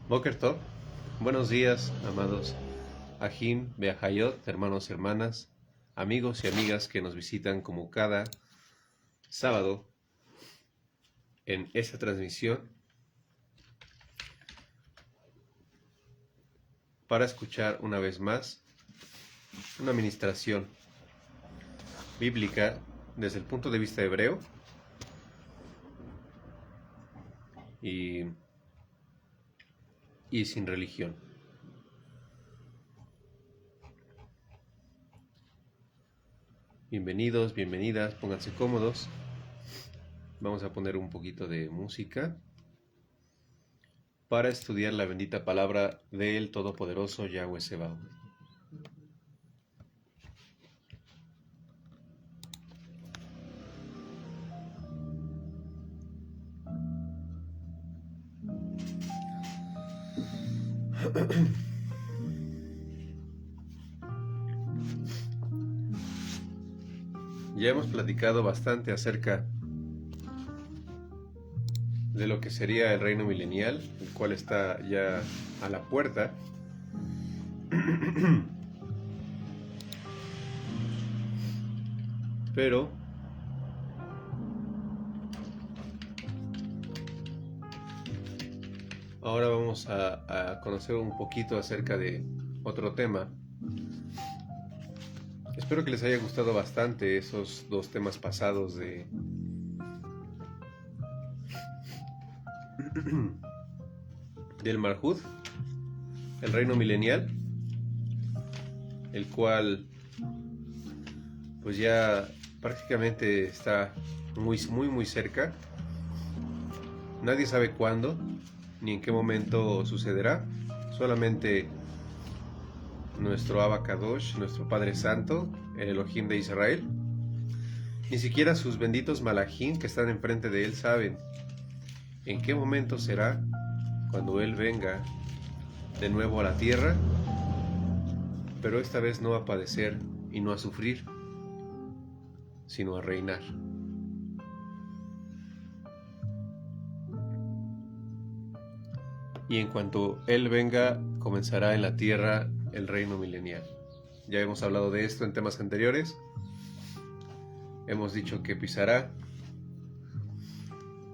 Boker Tov, buenos días, amados Ajim, Beahayot, hermanos y hermanas, amigos y amigas que nos visitan como cada sábado en esta transmisión para escuchar una vez más una ministración bíblica desde el punto de vista hebreo y, y sin religión. Bienvenidos, bienvenidas, pónganse cómodos. Vamos a poner un poquito de música para estudiar la bendita palabra del Todopoderoso Yahweh Sebaot. Ya hemos platicado bastante acerca de lo que sería el reino milenial, el cual está ya a la puerta. Pero ahora vamos a conocer un poquito acerca de otro tema. Espero que les haya gustado bastante esos dos temas pasados del Malhut, el reino milenial, el cual pues ya prácticamente está muy cerca. Nadie sabe cuándo ni en qué momento sucederá. Solamente nuestro Abacadosh, nuestro Padre Santo, el Elohim de Israel, ni siquiera sus benditos malajim que están enfrente de él saben en qué momento será cuando él venga de nuevo a la tierra, pero esta vez no a padecer y no a sufrir, sino a reinar. Y en cuanto él venga, comenzará en la tierra el reino milenial. Ya hemos hablado de esto en temas anteriores. Hemos dicho que pisará,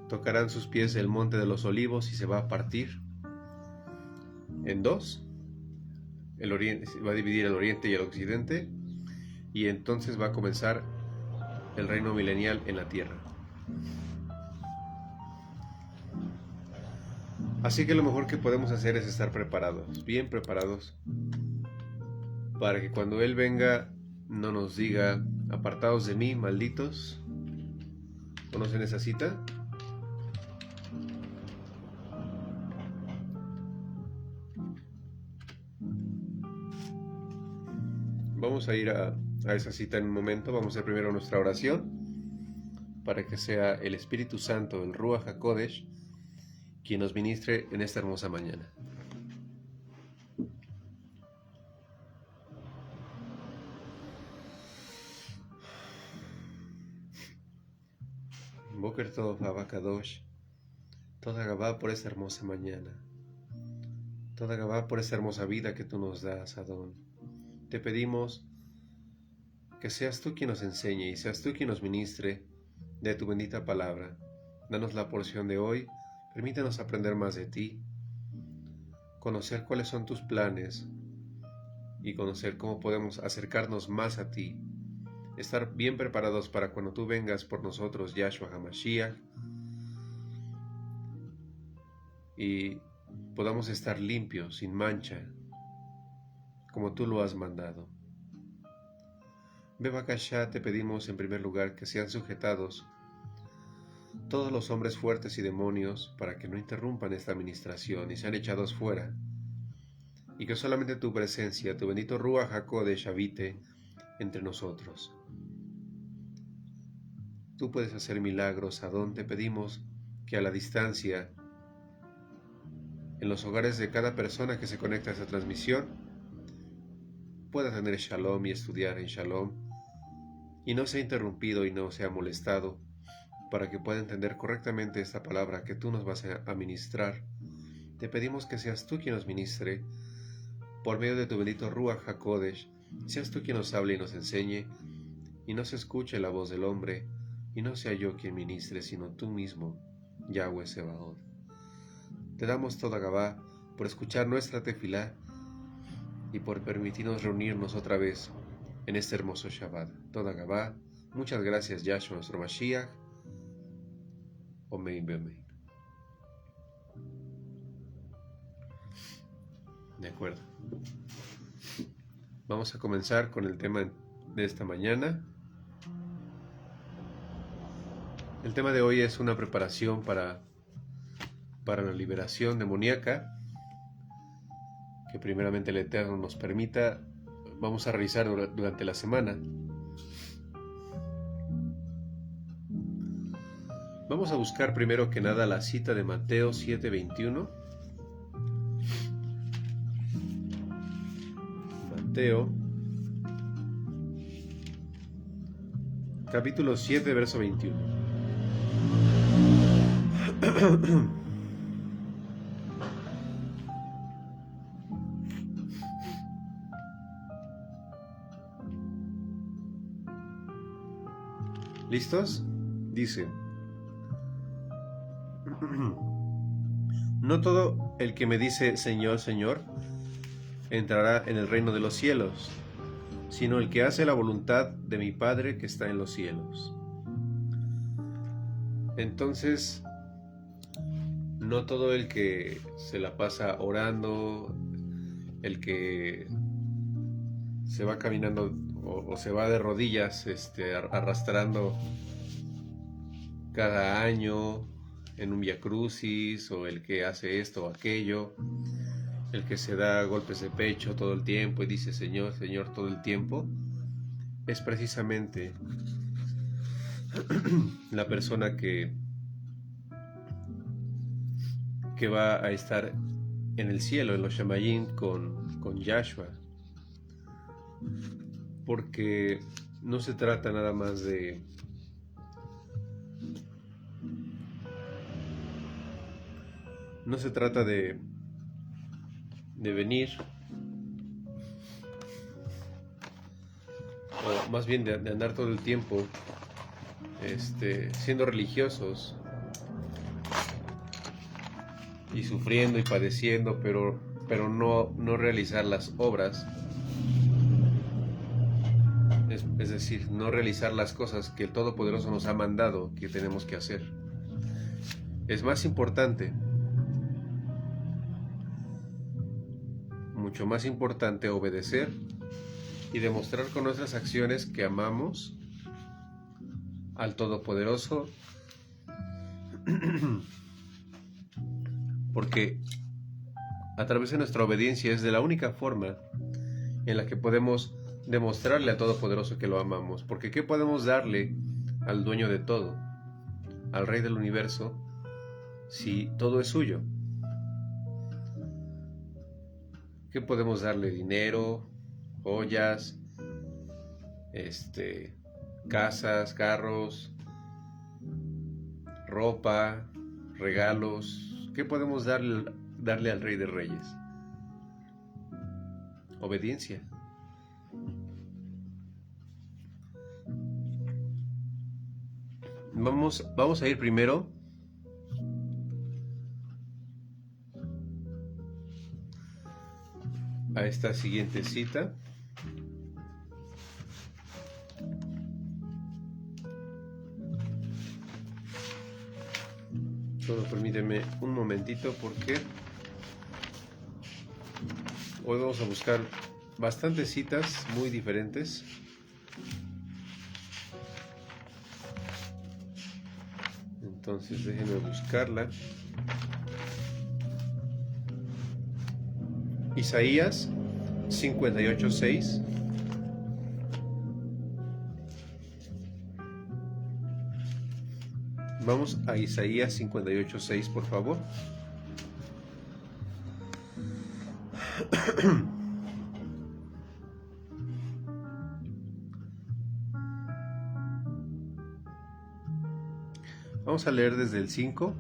tocarán sus pies el monte de los olivos y se va a partir en dos. El oriente, va a dividir el oriente y el occidente, y entonces va a comenzar el reino milenial en la tierra. Así que lo mejor que podemos hacer es estar preparados, bien preparados, para que cuando Él venga no nos diga: apartados de mí, malditos. ¿Conocen esa cita? Vamos a ir a esa cita en un momento. Vamos a hacer primero nuestra oración para que sea el Espíritu Santo, el Ruach HaKodesh, quien nos ministre en esta hermosa mañana. Boker Tov, Abacadosh, toda Gabá por esta hermosa mañana, toda Gabá por esta hermosa vida que tú nos das, Adón. Te pedimos que seas tú quien nos enseñe y seas tú quien nos ministre de tu bendita palabra. Danos la porción de hoy, permítanos aprender más de ti, conocer cuáles son tus planes y conocer cómo podemos acercarnos más a ti, estar bien preparados para cuando tú vengas por nosotros, Yahshua HaMashiach, y podamos estar limpios, sin mancha, como tú lo has mandado. Bebakashá, te pedimos en primer lugar que sean sujetados todos los hombres fuertes y demonios para que no interrumpan esta administración y sean echados fuera, y que solamente tu presencia, tu bendito Ruach HaKodesh habite entre nosotros. Tú puedes hacer milagros, Adón. Te pedimos que a la distancia, en los hogares de cada persona que se conecta a esta transmisión, pueda tener shalom y estudiar en shalom, y no sea interrumpido y no sea molestado, para que pueda entender correctamente esta palabra que tú nos vas a ministrar te pedimos que seas tú quien nos ministre, por medio de tu bendito Ruach HaKodesh, seas tú quien nos hable y nos enseñe, y no se escuche la voz del hombre, y no sea yo quien ministre, sino tú mismo, Yahweh Sebaot. Te damos toda Gabá por escuchar nuestra tefilá y por permitirnos reunirnos otra vez en este hermoso Shabbat. Toda Gabá, muchas gracias, Yahshua, nuestro Mashiach. Omein beomein. De acuerdo. Vamos a comenzar con el tema de esta mañana. El tema de hoy es una preparación para la liberación demoníaca, que primeramente el Eterno nos permita. Vamos a revisar durante la semana. Vamos a buscar primero que nada la cita de Mateo 7:21. Mateo, capítulo 7, verso 21. ¿Listos? Dice: no todo el que me dice Señor, Señor, entrará en el reino de los cielos, sino el que hace la voluntad de mi Padre que está en los cielos. Entonces, no todo el que se la pasa orando, el que se va caminando o se va de rodillas arrastrando cada año en un Via Crucis, o el que hace esto o aquello, el que se da golpes de pecho todo el tiempo y dice Señor, Señor todo el tiempo, es precisamente la persona que va a estar en el cielo, en los Shamayim, con Yahshua. Porque no se trata nada más de venir, o más bien de andar todo el tiempo siendo religiosos y sufriendo y padeciendo, pero no realizar las obras, es decir, no realizar las cosas que el Todopoderoso nos ha mandado que tenemos que hacer. Es más importante, mucho más importante, obedecer y demostrar con nuestras acciones que amamos al Todopoderoso, porque a través de nuestra obediencia es de la única forma en la que podemos demostrarle al Todopoderoso que lo amamos. Porque ¿qué podemos darle al dueño de todo, al Rey del Universo, si todo es suyo? ¿Qué podemos darle? Dinero, joyas, casas, carros, ropa, regalos. ¿Qué podemos darle al Rey de Reyes? Obediencia. Vamos a ir primero a esta siguiente cita. Solo permíteme un momentito, porque hoy vamos a buscar bastantes citas muy diferentes. Entonces déjenme buscarla. Isaías 58:6. Vamos a Isaías 58:6, por favor. Vamos a leer desde el 5.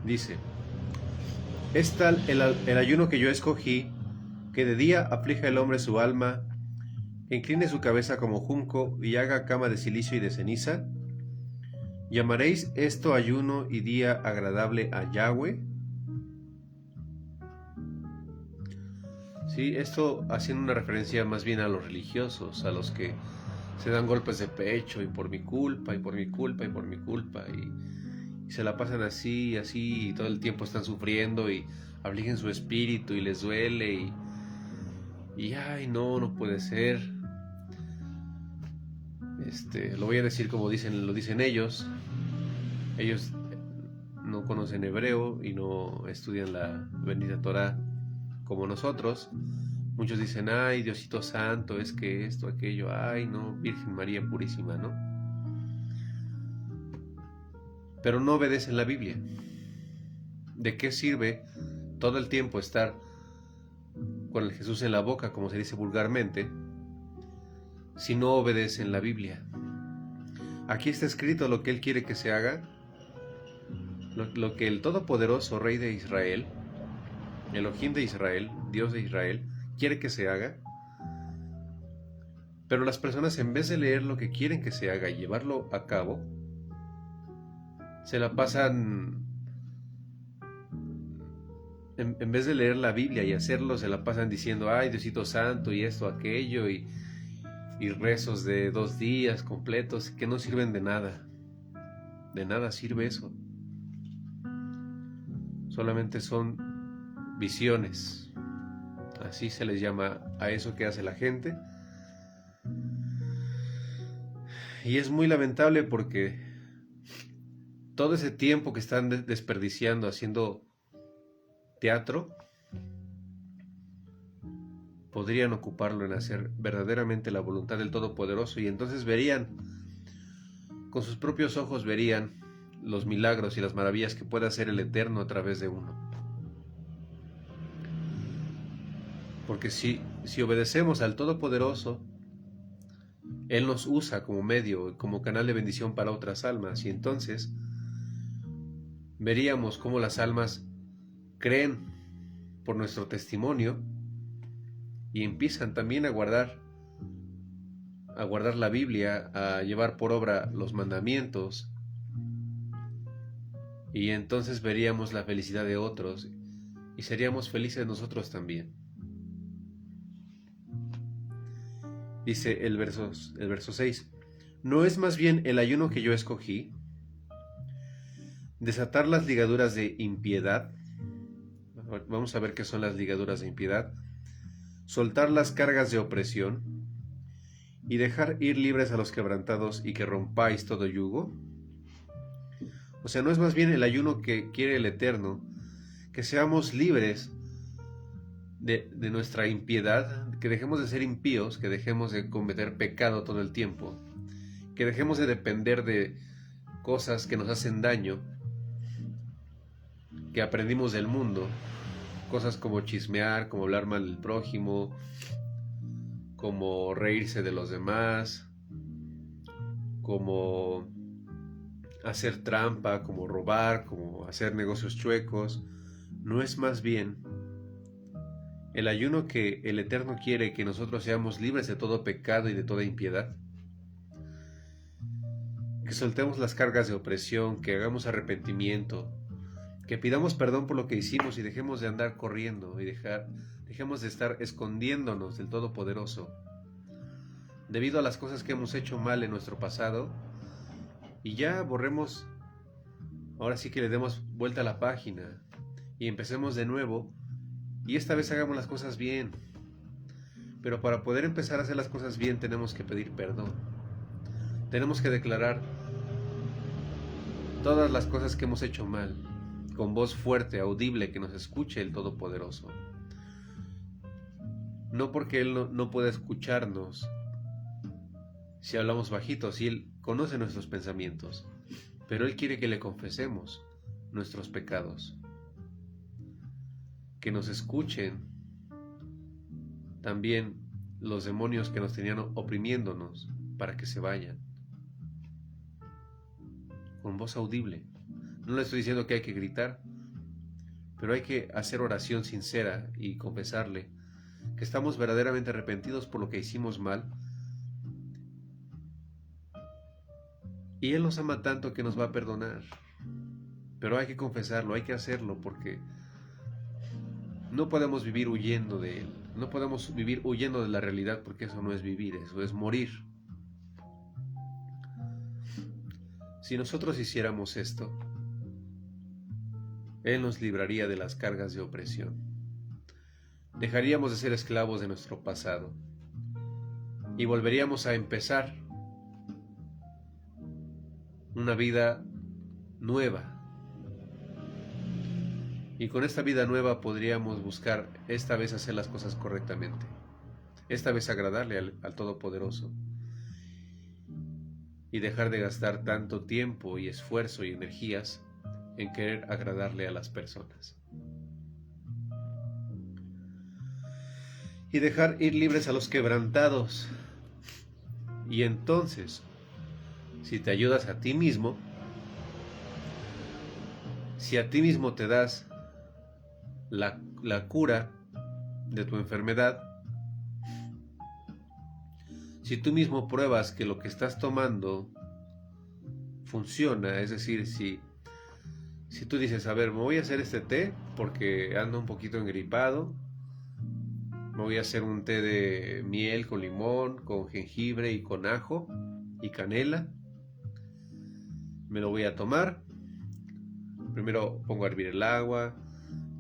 Dice: es tal el ayuno que yo escogí, que de día aflige el hombre su alma, que incline su cabeza como junco y haga cama de silicio y de ceniza. ¿Llamaréis esto ayuno y día agradable a Yahweh? Sí, esto haciendo una referencia más bien a los religiosos, a los que se dan golpes de pecho y por mi culpa, y por mi culpa, y por mi culpa, y se la pasan así, así, y todo el tiempo están sufriendo y afligen su espíritu y les duele y ay, no, no puede ser. Lo voy a decir como lo dicen ellos. Ellos no conocen hebreo y no estudian la bendita Torah como nosotros. Muchos dicen: ay, Diosito Santo, es que esto, aquello, ay, no, Virgen María Purísima, ¿no? Pero no obedecen la Biblia. ¿De qué sirve todo el tiempo estar con el Jesús en la boca, como se dice vulgarmente, si no obedecen la Biblia? Aquí está escrito lo que Él quiere que se haga, lo que el Todopoderoso Rey de Israel, Elohim de Israel, Dios de Israel, quiere que se haga. Pero las personas, en vez de leer lo que quieren que se haga y llevarlo a cabo, se la pasan, en vez de leer la Biblia y hacerlo, se la pasan diciendo: ay, Diosito Santo, y esto, aquello, y rezos de 2 días completos que no sirven de nada. De nada sirve eso. Solamente son visiones. Así se les llama a eso que hace la gente. Y es muy lamentable porque todo ese tiempo que están desperdiciando haciendo teatro, podrían ocuparlo en hacer verdaderamente la voluntad del Todopoderoso, y entonces verían, con sus propios ojos verían los milagros y las maravillas que puede hacer el Eterno a través de uno. Porque si obedecemos al Todopoderoso, Él nos usa como medio, como canal de bendición para otras almas, y entonces veríamos cómo las almas creen por nuestro testimonio y empiezan también a guardar la Biblia, a llevar por obra los mandamientos, y entonces veríamos la felicidad de otros y seríamos felices nosotros también. Dice el verso 6: ¿no es más bien el ayuno que yo escogí, desatar las ligaduras de impiedad? Vamos a ver qué son las ligaduras de impiedad. Soltar las cargas de opresión y dejar ir libres a los quebrantados, y que rompáis todo yugo. O sea, ¿no es más bien el ayuno que quiere el Eterno, que seamos libres de nuestra impiedad, que dejemos de ser impíos, que dejemos de cometer pecado todo el tiempo, que dejemos de depender de cosas que nos hacen daño, que aprendimos del mundo, cosas como chismear, como hablar mal del prójimo, como reírse de los demás, como hacer trampa, como robar, como hacer negocios chuecos? ¿No es más bien el ayuno que el Eterno quiere, que nosotros seamos libres de todo pecado y de toda impiedad? Que soltemos las cargas de opresión, que hagamos arrepentimiento, que pidamos perdón por lo que hicimos y dejemos de andar corriendo y dejemos de estar escondiéndonos del Todopoderoso debido a las cosas que hemos hecho mal en nuestro pasado, y ya borremos, ahora sí que le demos vuelta a la página y empecemos de nuevo, y esta vez hagamos las cosas bien. Pero para poder empezar a hacer las cosas bien tenemos que pedir perdón, tenemos que declarar todas las cosas que hemos hecho mal con voz fuerte, audible, que nos escuche el Todopoderoso. No porque Él no pueda escucharnos si hablamos bajito, si Él conoce nuestros pensamientos, pero Él quiere que le confesemos nuestros pecados, que nos escuchen también los demonios que nos tenían oprimiéndonos, para que se vayan, con voz audible. No le estoy diciendo que hay que gritar, pero hay que hacer oración sincera y confesarle que estamos verdaderamente arrepentidos por lo que hicimos mal. Y Él nos ama tanto que nos va a perdonar. Pero hay que confesarlo, hay que hacerlo, porque no podemos vivir huyendo de Él. No podemos vivir huyendo de la realidad, porque eso no es vivir, eso es morir. Si nosotros hiciéramos esto, Él nos libraría de las cargas de opresión. Dejaríamos de ser esclavos de nuestro pasado y volveríamos a empezar una vida nueva. Y con esta vida nueva podríamos buscar esta vez hacer las cosas correctamente, esta vez agradarle al Todopoderoso y dejar de gastar tanto tiempo y esfuerzo y energías en querer agradarle a las personas. Y dejar ir libres a los quebrantados. Y entonces, si te ayudas a ti mismo, si a ti mismo te das la cura de tu enfermedad, si tú mismo pruebas que lo que estás tomando funciona, es decir, si tú dices, a ver, me voy a hacer este té porque ando un poquito engripado, me voy a hacer un té de miel con limón, con jengibre y con ajo y canela, me lo voy a tomar. Primero pongo a hervir el agua,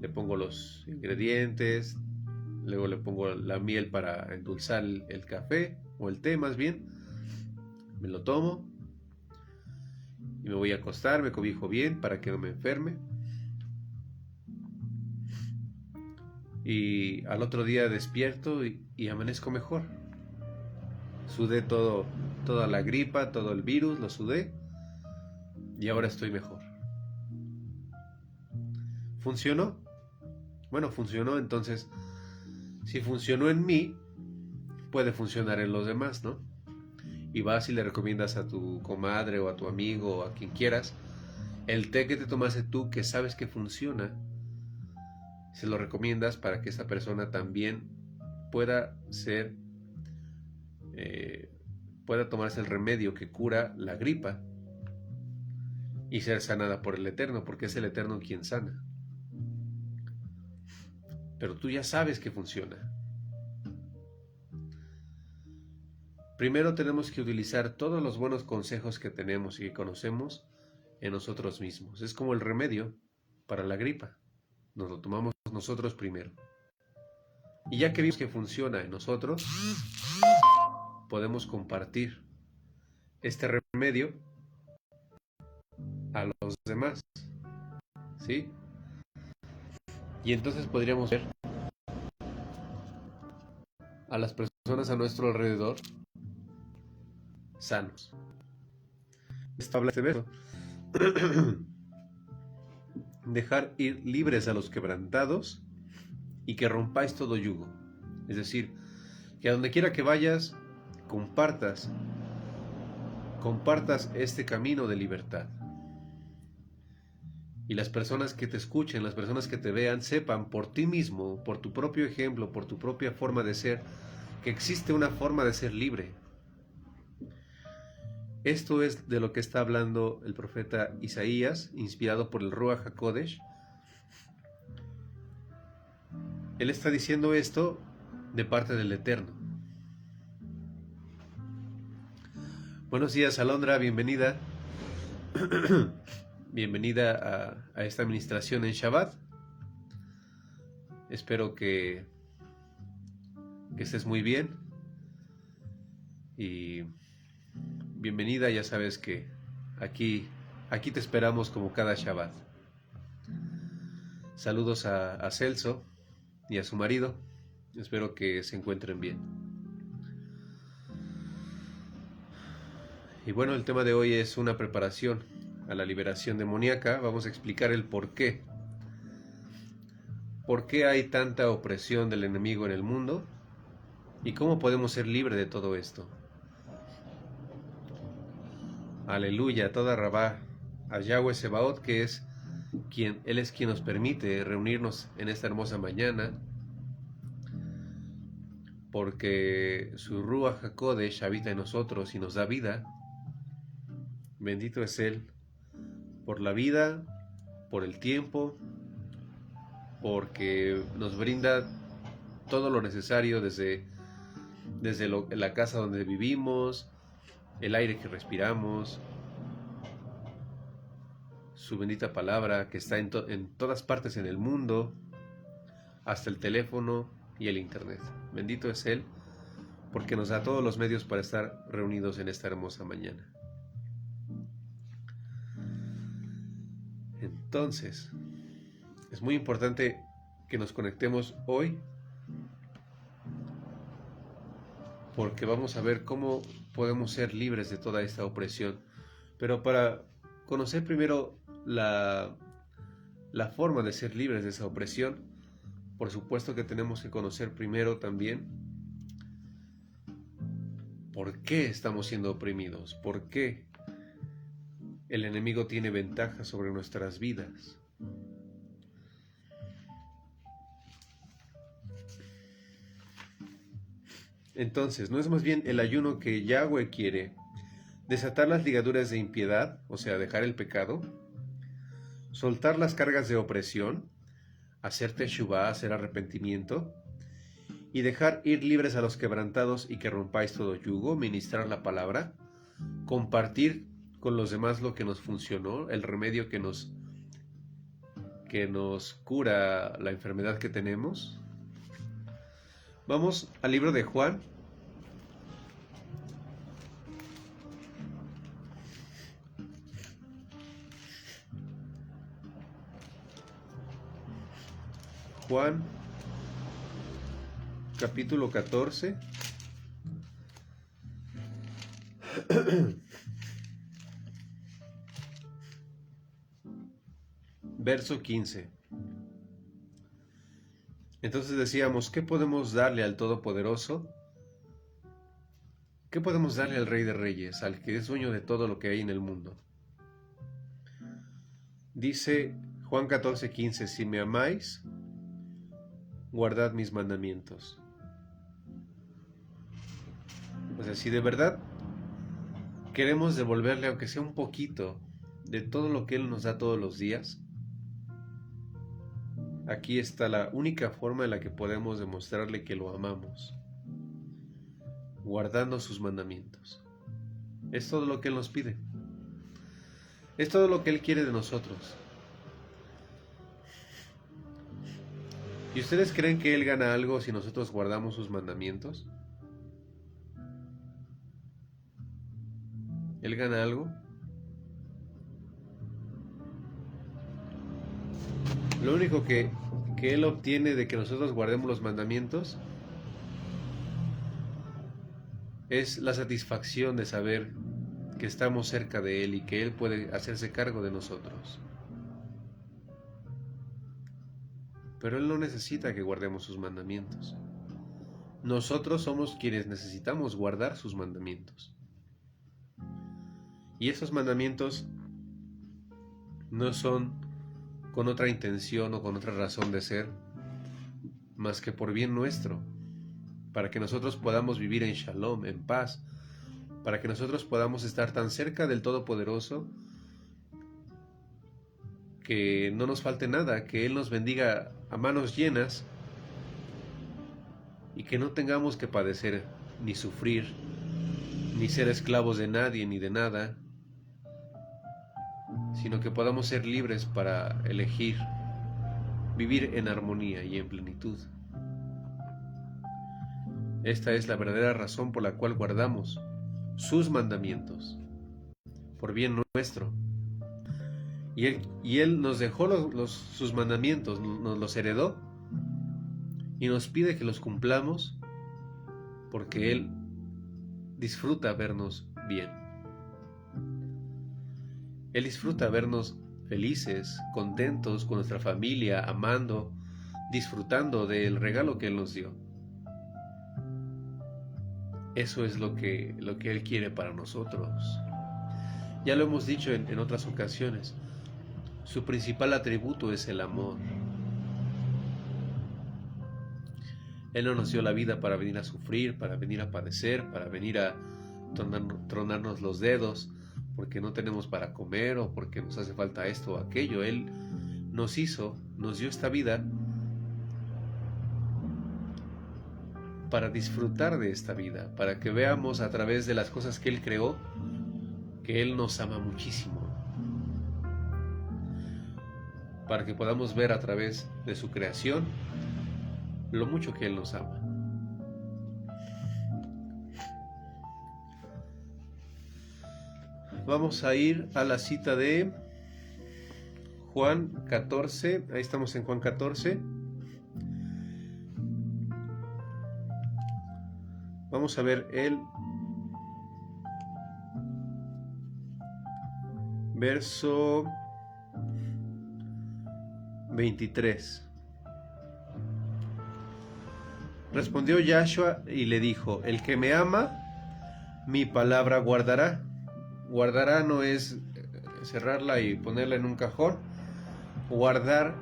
le pongo los ingredientes, luego le pongo la miel para endulzar el café, o el té más bien, me lo tomo y me voy a acostar, me cobijo bien para que no me enferme. Y al otro día despierto y amanezco mejor. Sudé toda la gripa, todo el virus, lo sudé y ahora estoy mejor. ¿Funcionó? Bueno, funcionó, entonces, si funcionó en mí, puede funcionar en los demás, ¿no? Y vas y le recomiendas a tu comadre o a tu amigo o a quien quieras el té que te tomaste tú, que sabes que funciona. Se lo recomiendas para que esa persona también pueda tomarse el remedio que cura la gripa y ser sanada por el Eterno, porque es el Eterno quien sana. Pero tú ya sabes que funciona. Primero tenemos que utilizar todos los buenos consejos que tenemos y que conocemos en nosotros mismos. Es como el remedio para la gripa. Nos lo tomamos nosotros primero. Y ya que vimos que funciona en nosotros, podemos compartir este remedio a los demás. ¿Sí? Y entonces podríamos ver a las personas a nuestro alrededor sanos. Establece verso. Dejar ir libres a los quebrantados y que rompáis todo yugo. Es decir, que a donde quiera que vayas, compartas este camino de libertad. Y las personas que te escuchen, las personas que te vean, sepan por ti mismo, por tu propio ejemplo, por tu propia forma de ser, que existe una forma de ser libre. Esto es de lo que está hablando el profeta Isaías, inspirado por el Ruach HaKodesh. Él está diciendo esto de parte del Eterno. Buenos días, Alondra, bienvenida. Bienvenida a esta administración en Shabbat. Espero que estés muy bien. Y bienvenida, ya sabes que aquí te esperamos como cada Shabbat. Saludos a Celso y a su marido. Espero que se encuentren bien. Y bueno, el tema de hoy es una preparación a la liberación demoníaca. Vamos a explicar el por qué. ¿Por qué hay tanta opresión del enemigo en el mundo? ¿Y cómo podemos ser libres de todo esto? Aleluya, toda Rabá, a Yahweh Sebaot, que es Él es quien nos permite reunirnos en esta hermosa mañana, porque su Ruach HaKodesh habita en nosotros y nos da vida. Bendito es Él por la vida, por el tiempo, porque nos brinda todo lo necesario desde la casa donde vivimos, el aire que respiramos, su bendita palabra que está en todas partes en el mundo, hasta el teléfono y el internet. Bendito es Él, porque nos da todos los medios para estar reunidos en esta hermosa mañana. Entonces, es muy importante que nos conectemos hoy, porque vamos a ver cómo podemos ser libres de toda esta opresión. Pero para conocer primero la forma de ser libres de esa opresión, por supuesto que tenemos que conocer primero también por qué estamos siendo oprimidos, por qué el enemigo tiene ventaja sobre nuestras vidas. Entonces, ¿no es más bien el ayuno que Yahweh quiere? Desatar las ligaduras de impiedad, o sea, dejar el pecado, soltar las cargas de opresión, hacer teshuvá, hacer arrepentimiento, y dejar ir libres a los quebrantados y que rompáis todo yugo, ministrar la palabra, compartir con los demás lo que nos funcionó, el remedio que nos cura la enfermedad que tenemos. Vamos al libro de Juan. Juan, capítulo 14. Verso 15. Entonces decíamos, ¿qué podemos darle al Todopoderoso? ¿Qué podemos darle al Rey de Reyes, al que es dueño de todo lo que hay en el mundo? Dice Juan 14:15, si me amáis, guardad mis mandamientos. O sea, si de verdad queremos devolverle, aunque sea un poquito, de todo lo que Él nos da todos los días, aquí está la única forma en la que podemos demostrarle que lo amamos, guardando sus mandamientos. Es todo lo que Él nos pide. Es todo lo que Él quiere de nosotros. ¿Y ustedes creen que Él gana algo si nosotros guardamos sus mandamientos? ¿Él gana algo? Lo único que Él obtiene de que nosotros guardemos los mandamientos es la satisfacción de saber que estamos cerca de Él y que Él puede hacerse cargo de nosotros. Pero Él no necesita que guardemos sus mandamientos. Nosotros somos quienes necesitamos guardar sus mandamientos. Y esos mandamientos no son con otra intención o con otra razón de ser, más que por bien nuestro, para que nosotros podamos vivir en shalom, en paz, para que nosotros podamos estar tan cerca del Todopoderoso que no nos falte nada, que Él nos bendiga a manos llenas y que no tengamos que padecer ni sufrir, ni ser esclavos de nadie ni de nada, sino que podamos ser libres para elegir vivir en armonía y en plenitud. Esta es la verdadera razón por la cual guardamos sus mandamientos, por bien nuestro. Y Él nos dejó sus mandamientos, nos los heredó y nos pide que los cumplamos porque Él disfruta vernos bien. Él disfruta vernos felices, contentos con nuestra familia, amando, disfrutando del regalo que Él nos dio. Eso es lo que Él quiere para nosotros. Ya lo hemos dicho en otras ocasiones. Su principal atributo es el amor. Él no nos dio la vida para venir a sufrir, para venir a padecer, para venir a tronarnos los dedos, porque no tenemos para comer o porque nos hace falta esto o aquello. Él nos dio esta vida para disfrutar de esta vida, para que veamos a través de las cosas que Él creó, que Él nos ama muchísimo, para que podamos ver a través de su creación lo mucho que Él nos ama. Vamos a ir a la cita de Juan 14, ahí estamos en Juan 14. Vamos a ver el verso 23. Respondió Yahshua y le dijo: el que me ama, mi palabra guardará. Guardará no es cerrarla y ponerla en un cajón. Guardar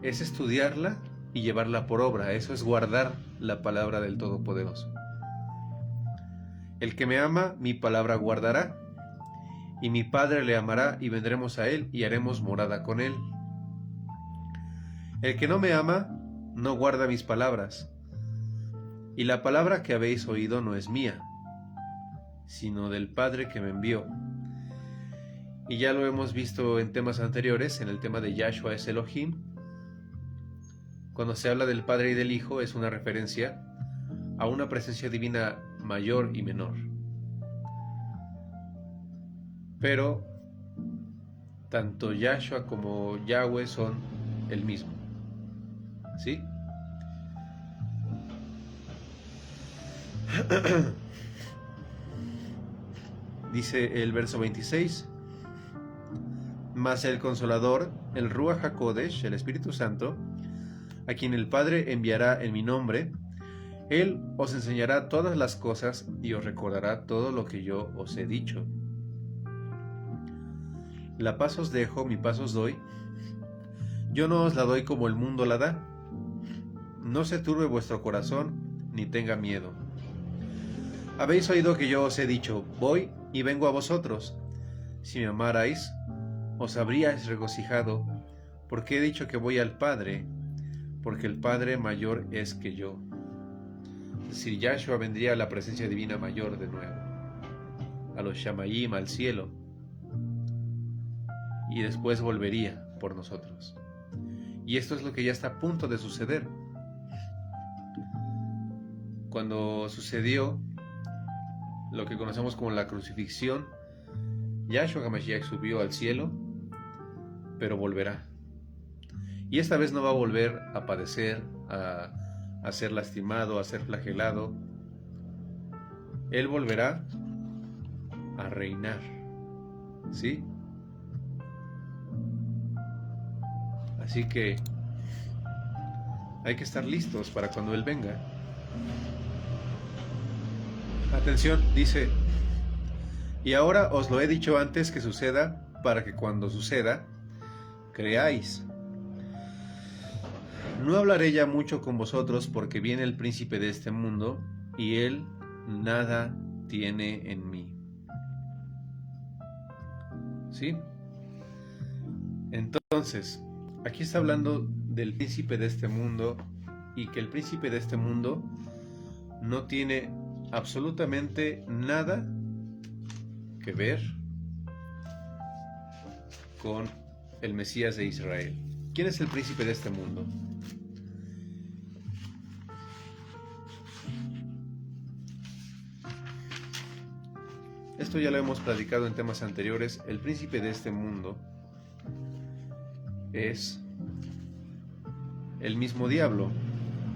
es estudiarla y llevarla por obra. Eso es guardar la palabra del Todopoderoso. El que me ama, mi palabra guardará, y mi Padre le amará, y vendremos a él y haremos morada con él. El que no me ama, no guarda mis palabras, y la palabra que habéis oído no es mía, sino del Padre que me envió. Y ya lo hemos visto en temas anteriores, en el tema de Yahshua es Elohim. Cuando se habla del Padre y del Hijo es una referencia a una presencia divina mayor y menor. Pero tanto Yahshua como Yahweh son el mismo. ¿Sí? Dice el verso 26: mas el Consolador, el Ruach HaKodesh, el Espíritu Santo, a quien el Padre enviará en mi nombre, Él os enseñará todas las cosas y os recordará todo lo que yo os he dicho. La paz os dejo, mi paz os doy. Yo no os la doy como el mundo la da. No se turbe vuestro corazón, ni tenga miedo. Habéis oído que yo os he dicho: voy y vengo a vosotros. Si me amarais, os habríais regocijado, porque he dicho que voy al Padre, porque el Padre mayor es que yo. Es decir, Yahshua vendría a la presencia divina mayor de nuevo, a los Shamayim, al cielo, y después volvería por nosotros. Y esto es lo que ya está a punto de suceder. Cuando sucedió lo que conocemos como la crucifixión, Yahshua HaMashiach subió al cielo, pero volverá. Y esta vez no va a volver a padecer, a ser lastimado, a ser flagelado. Él volverá a reinar. ¿Sí? Así que hay que estar listos para cuando Él venga. Atención, dice: y ahora os lo he dicho antes que suceda, para que cuando suceda, creáis. No hablaré ya mucho con vosotros, porque viene el príncipe de este mundo, y él nada tiene en mí. ¿Sí? Entonces, aquí está hablando del príncipe de este mundo, y que el príncipe de este mundo no tiene absolutamente nada que ver con el Mesías de Israel. ¿Quién es el príncipe de este mundo? Esto ya lo hemos platicado en temas anteriores. El príncipe de este mundo es el mismo diablo.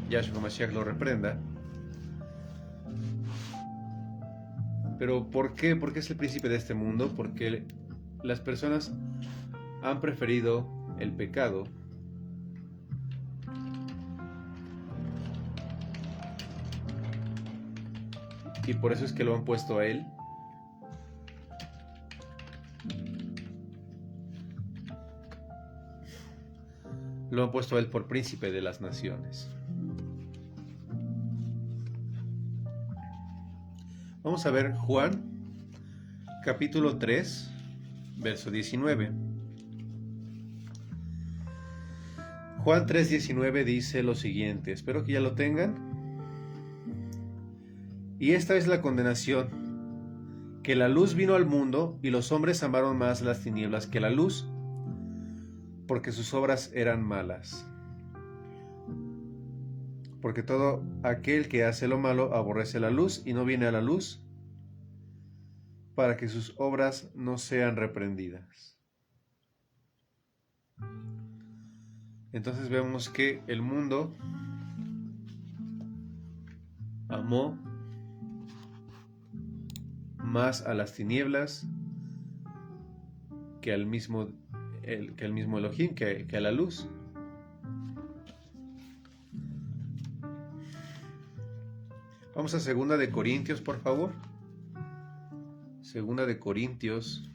Yahshua HaMashiach lo reprenda. Pero ¿por qué? ¿Por qué es el príncipe de este mundo? Porque las personas han preferido el pecado y por eso es que lo han puesto a él. lo han puesto a él por príncipe de las naciones. Vamos a ver Juan, capítulo 3, verso 19. Juan 3:19 dice lo siguiente, espero que ya lo tengan. Y esta es la condenación, que la luz vino al mundo y los hombres amaron más las tinieblas que la luz, porque sus obras eran malas. Porque todo aquel que hace lo malo aborrece la luz y no viene a la luz, para que sus obras no sean reprendidas. Entonces vemos que el mundo amó más a las tinieblas que al mismo Elohim, que a la luz. Vamos a 2 de Corintios, por favor. 2 de Corintios.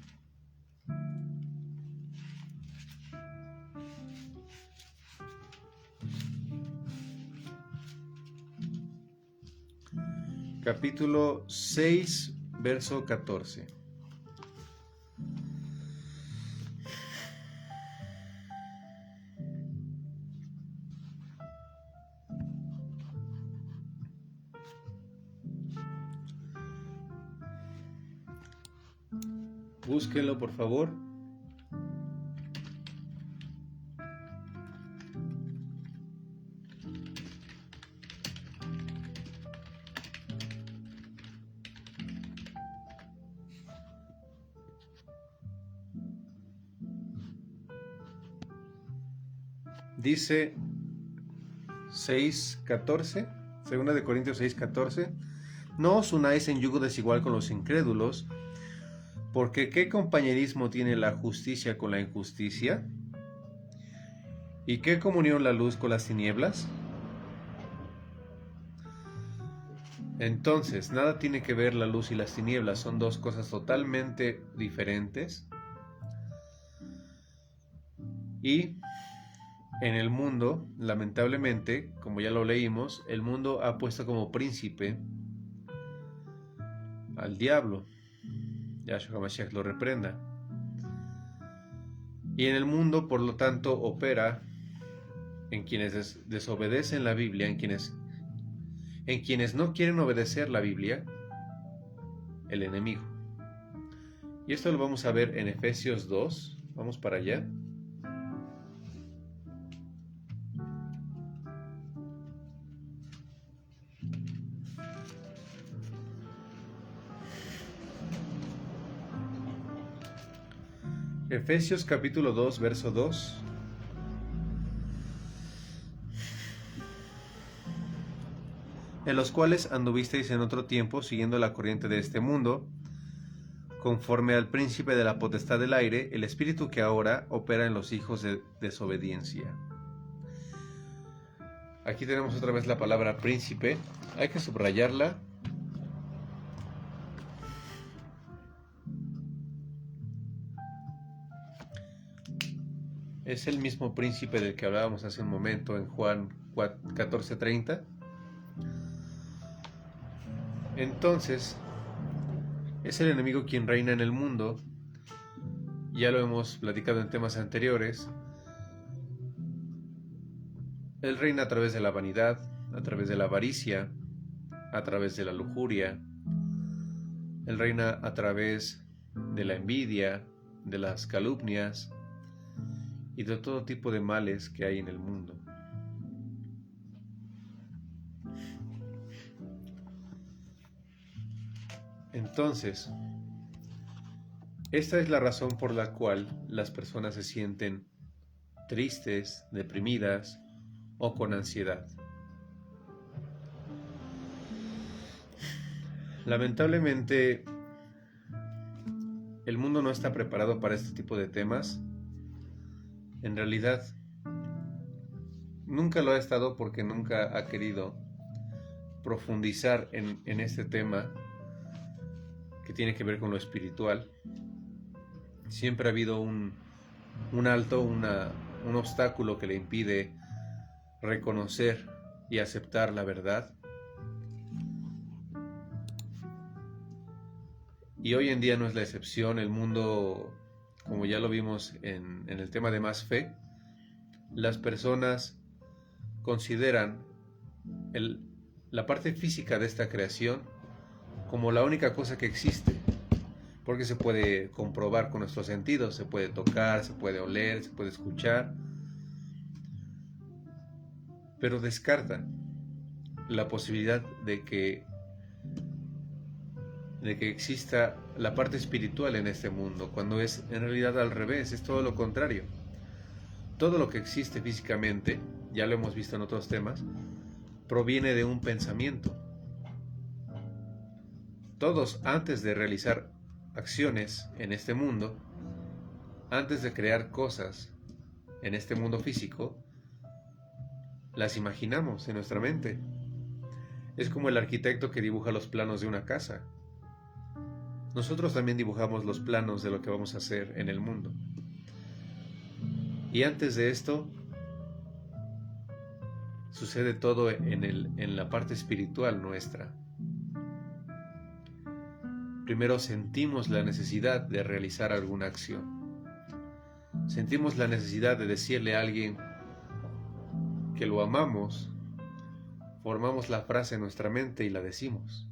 Capítulo 6, verso 14. Búsquenlo, por favor. Dice 6:14, 2 de Corintios 6:14, no os unáis en yugo desigual con los incrédulos, porque ¿qué compañerismo tiene la justicia con la injusticia? ¿Y qué comunión la luz con las tinieblas? Entonces, nada tiene que ver la luz y las tinieblas, son dos cosas totalmente diferentes. Y en el mundo, lamentablemente, como ya lo leímos, el mundo ha puesto como príncipe al diablo. Yahshua HaMashiach lo reprenda. Y en el mundo, por lo tanto, opera en quienes desobedecen la Biblia, en quienes no quieren obedecer la Biblia, el enemigo. Y esto lo vamos a ver en Efesios 2. Vamos para allá. Efesios capítulo 2, verso 2. En los cuales anduvisteis en otro tiempo, siguiendo la corriente de este mundo, conforme al príncipe de la potestad del aire, el espíritu que ahora opera en los hijos de desobediencia. Aquí tenemos otra vez la palabra príncipe. Hay que subrayarla. Es el mismo príncipe del que hablábamos hace un momento en Juan 14:30. Entonces, es el enemigo quien reina en el mundo. Ya lo hemos platicado en temas anteriores. Él reina a través de la vanidad, a través de la avaricia, a través de la lujuria. Él reina a través de la envidia, de las calumnias y de todo tipo de males que hay en el mundo. Entonces, esta es la razón por la cual las personas se sienten tristes, deprimidas o con ansiedad. Lamentablemente, el mundo no está preparado para este tipo de temas. En realidad, nunca lo ha estado porque nunca ha querido profundizar en este tema que tiene que ver con lo espiritual. Siempre ha habido un alto, una un obstáculo que le impide reconocer y aceptar la verdad. Y hoy en día no es la excepción. El mundo, como ya lo vimos en el tema de Más Fe, las personas consideran la parte física de esta creación como la única cosa que existe, porque se puede comprobar con nuestros sentidos, se puede tocar, se puede oler, se puede escuchar, pero descartan la posibilidad de que exista la parte espiritual en este mundo, cuando es en realidad al revés, es todo lo contrario. Todo lo que existe físicamente, ya lo hemos visto en otros temas, proviene de un pensamiento. Todos, antes de realizar acciones en este mundo, antes de crear cosas en este mundo físico, las imaginamos en nuestra mente. Es como el arquitecto que dibuja los planos de una casa. Nosotros también dibujamos los planos de lo que vamos a hacer en el mundo. Y antes de esto, sucede todo en la parte espiritual nuestra. Primero sentimos la necesidad de realizar alguna acción. Sentimos la necesidad de decirle a alguien que lo amamos. Formamos la frase en nuestra mente y la decimos.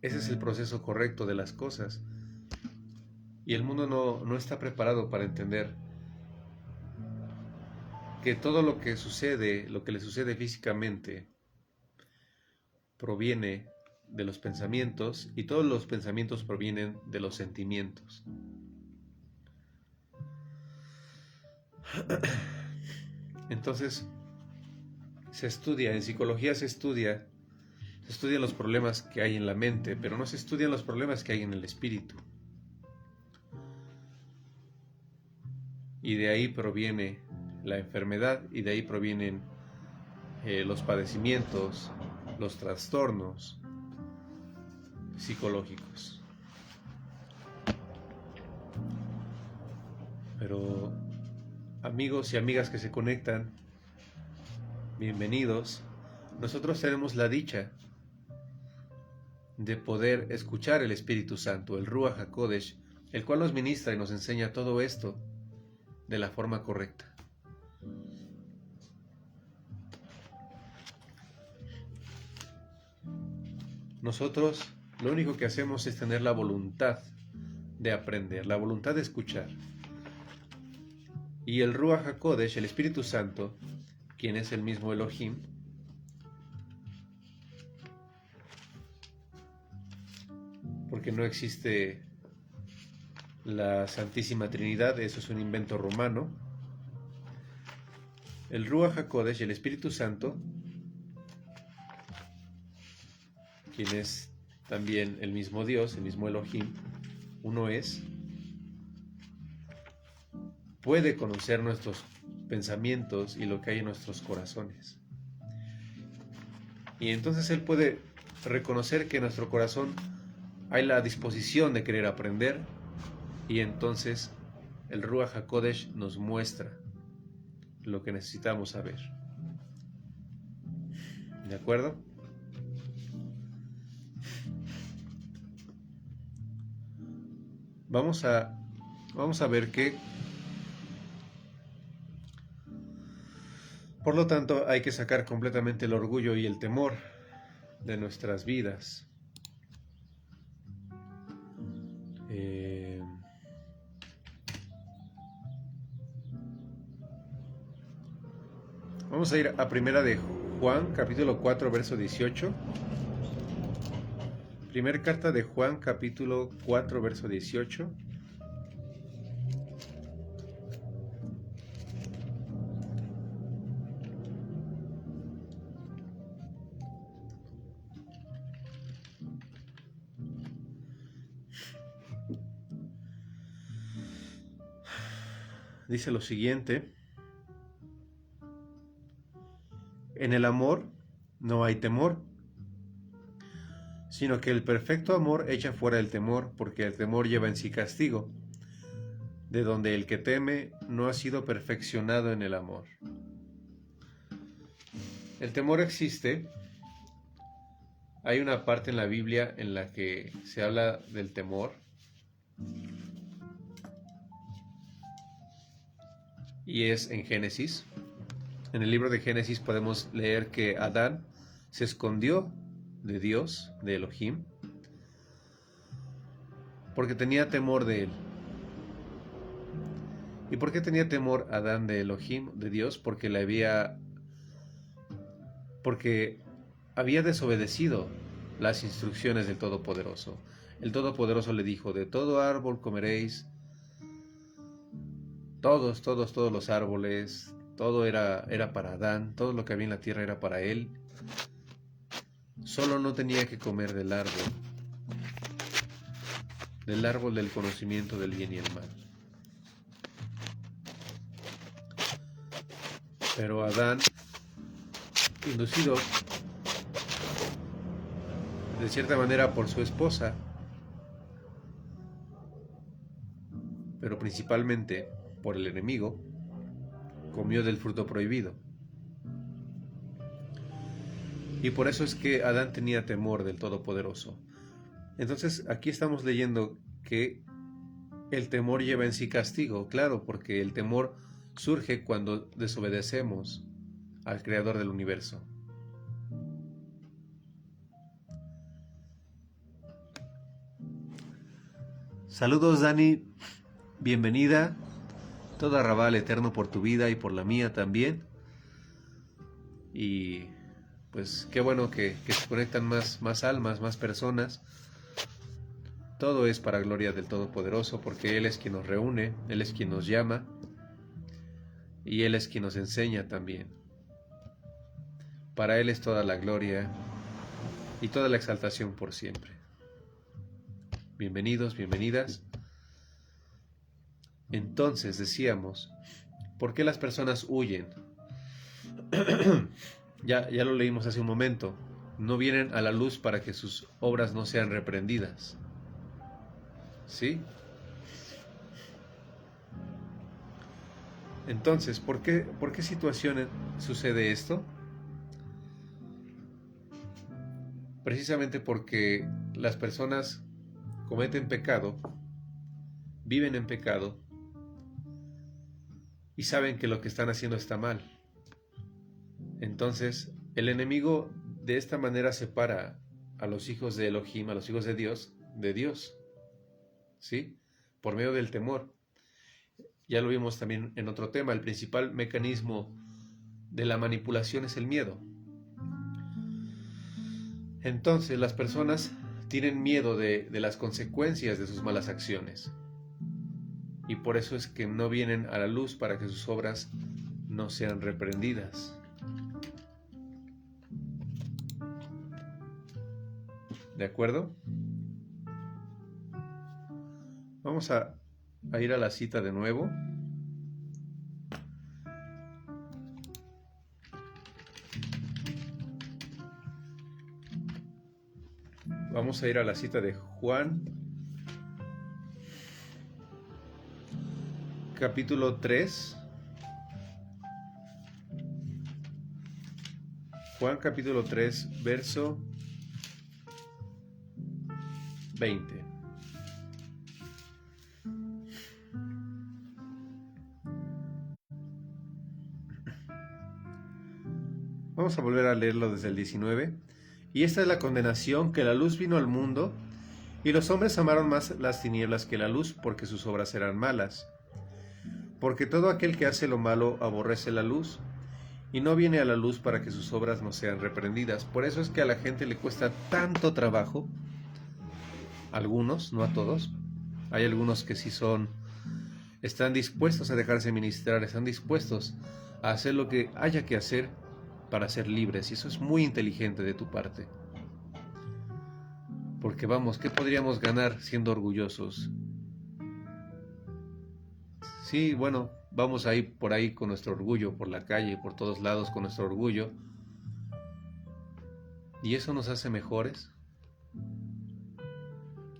Ese es el proceso correcto de las cosas. Y el mundo no está preparado para entender que todo lo que sucede, lo que le sucede físicamente, proviene de los pensamientos, y todos los pensamientos provienen de los sentimientos. Entonces, en psicología se estudian los problemas que hay en la mente, pero no se estudian los problemas que hay en el espíritu. Y de ahí proviene la enfermedad, y de ahí provienen los padecimientos, los trastornos psicológicos. Pero amigos y amigas que se conectan, bienvenidos. Nosotros tenemos la dicha de poder escuchar el Espíritu Santo, el Ruach HaKodesh, el cual nos ministra y nos enseña todo esto de la forma correcta. Nosotros lo único que hacemos es tener la voluntad de aprender, la voluntad de escuchar. Y el Ruach HaKodesh, el Espíritu Santo, quien es el mismo Elohim, porque no existe la Santísima Trinidad, eso es un invento romano. El Ruach HaKodesh, el Espíritu Santo, quien es también el mismo Dios, el mismo Elohim, uno es, puede conocer nuestros pensamientos y lo que hay en nuestros corazones. Y entonces Él puede reconocer que en nuestro corazón hay la disposición de querer aprender, y entonces el Ruach HaKodesh nos muestra lo que necesitamos saber. ¿De acuerdo? Vamos a ver que, por lo tanto, hay que sacar completamente el orgullo y el temor de nuestras vidas. Vamos a ir a Primera de Juan, capítulo 4, verso 18. Primera carta de Juan, capítulo 4, verso 18. Dice lo siguiente: en el amor no hay temor, sino que el perfecto amor echa fuera el temor, porque el temor lleva en sí castigo, de donde el que teme no ha sido perfeccionado en el amor. El temor existe. Hay una parte en la Biblia en la que se habla del temor. Y es en Génesis. En el libro de Génesis podemos leer que Adán se escondió de Dios, de Elohim, porque tenía temor de él. ¿Y por qué tenía temor Adán de Elohim, de Dios? Porque había desobedecido las instrucciones del Todopoderoso. El Todopoderoso le dijo: de todo árbol comeréis, todos los árboles, todo era para Adán, todo lo que había en la tierra era para él. Solo no tenía que comer del árbol del conocimiento del bien y el mal. Pero Adán, inducido de cierta manera por su esposa, pero principalmente por el enemigo, comió del fruto prohibido. Y por eso es que Adán tenía temor del Todopoderoso. Entonces aquí estamos leyendo que el temor lleva en sí castigo, claro, porque el temor surge cuando desobedecemos al Creador del universo. Saludos, Dani, bienvenida. Todo arrabal eterno por tu vida y por la mía también. Y pues qué bueno que se conectan más almas, más personas. Todo es para gloria del Todopoderoso, porque Él es quien nos reúne, Él es quien nos llama y Él es quien nos enseña también. Para Él es toda la gloria y toda la exaltación por siempre. Bienvenidos, bienvenidas. Entonces decíamos, ¿por qué las personas huyen? Ya lo leímos hace un momento. No vienen a la luz para que sus obras no sean reprendidas. ¿Sí? Entonces, ¿por qué situación sucede esto? Precisamente porque las personas cometen pecado, viven en pecado y saben que lo que están haciendo está mal. Entonces, el enemigo de esta manera separa a los hijos de Elohim, a los hijos de Dios, ¿sí? Por medio del temor. Ya lo vimos también en otro tema, el principal mecanismo de la manipulación es el miedo. Entonces, las personas tienen miedo de las consecuencias de sus malas acciones. Y por eso es que no vienen a la luz para que sus obras no sean reprendidas. ¿De acuerdo? Vamos a ir a la cita de nuevo. Vamos a ir a la cita de Juan, capítulo 3. Juan capítulo 3, verso 20. Vamos a volver a leerlo desde el 19. Y esta es la condenación, que la luz vino al mundo, y los hombres amaron más las tinieblas que la luz, porque sus obras eran malas. Porque todo aquel que hace lo malo aborrece la luz, y no viene a la luz para que sus obras no sean reprendidas. Por eso es que a la gente le cuesta tanto trabajo, algunos, no a todos. Hay algunos que sí están dispuestos a dejarse ministrar, están dispuestos a hacer lo que haya que hacer para ser libres, y eso es muy inteligente de tu parte. Porque vamos, ¿qué podríamos ganar siendo orgullosos? Sí, bueno, vamos a ir por ahí con nuestro orgullo, por la calle, por todos lados con nuestro orgullo. ¿Y eso nos hace mejores?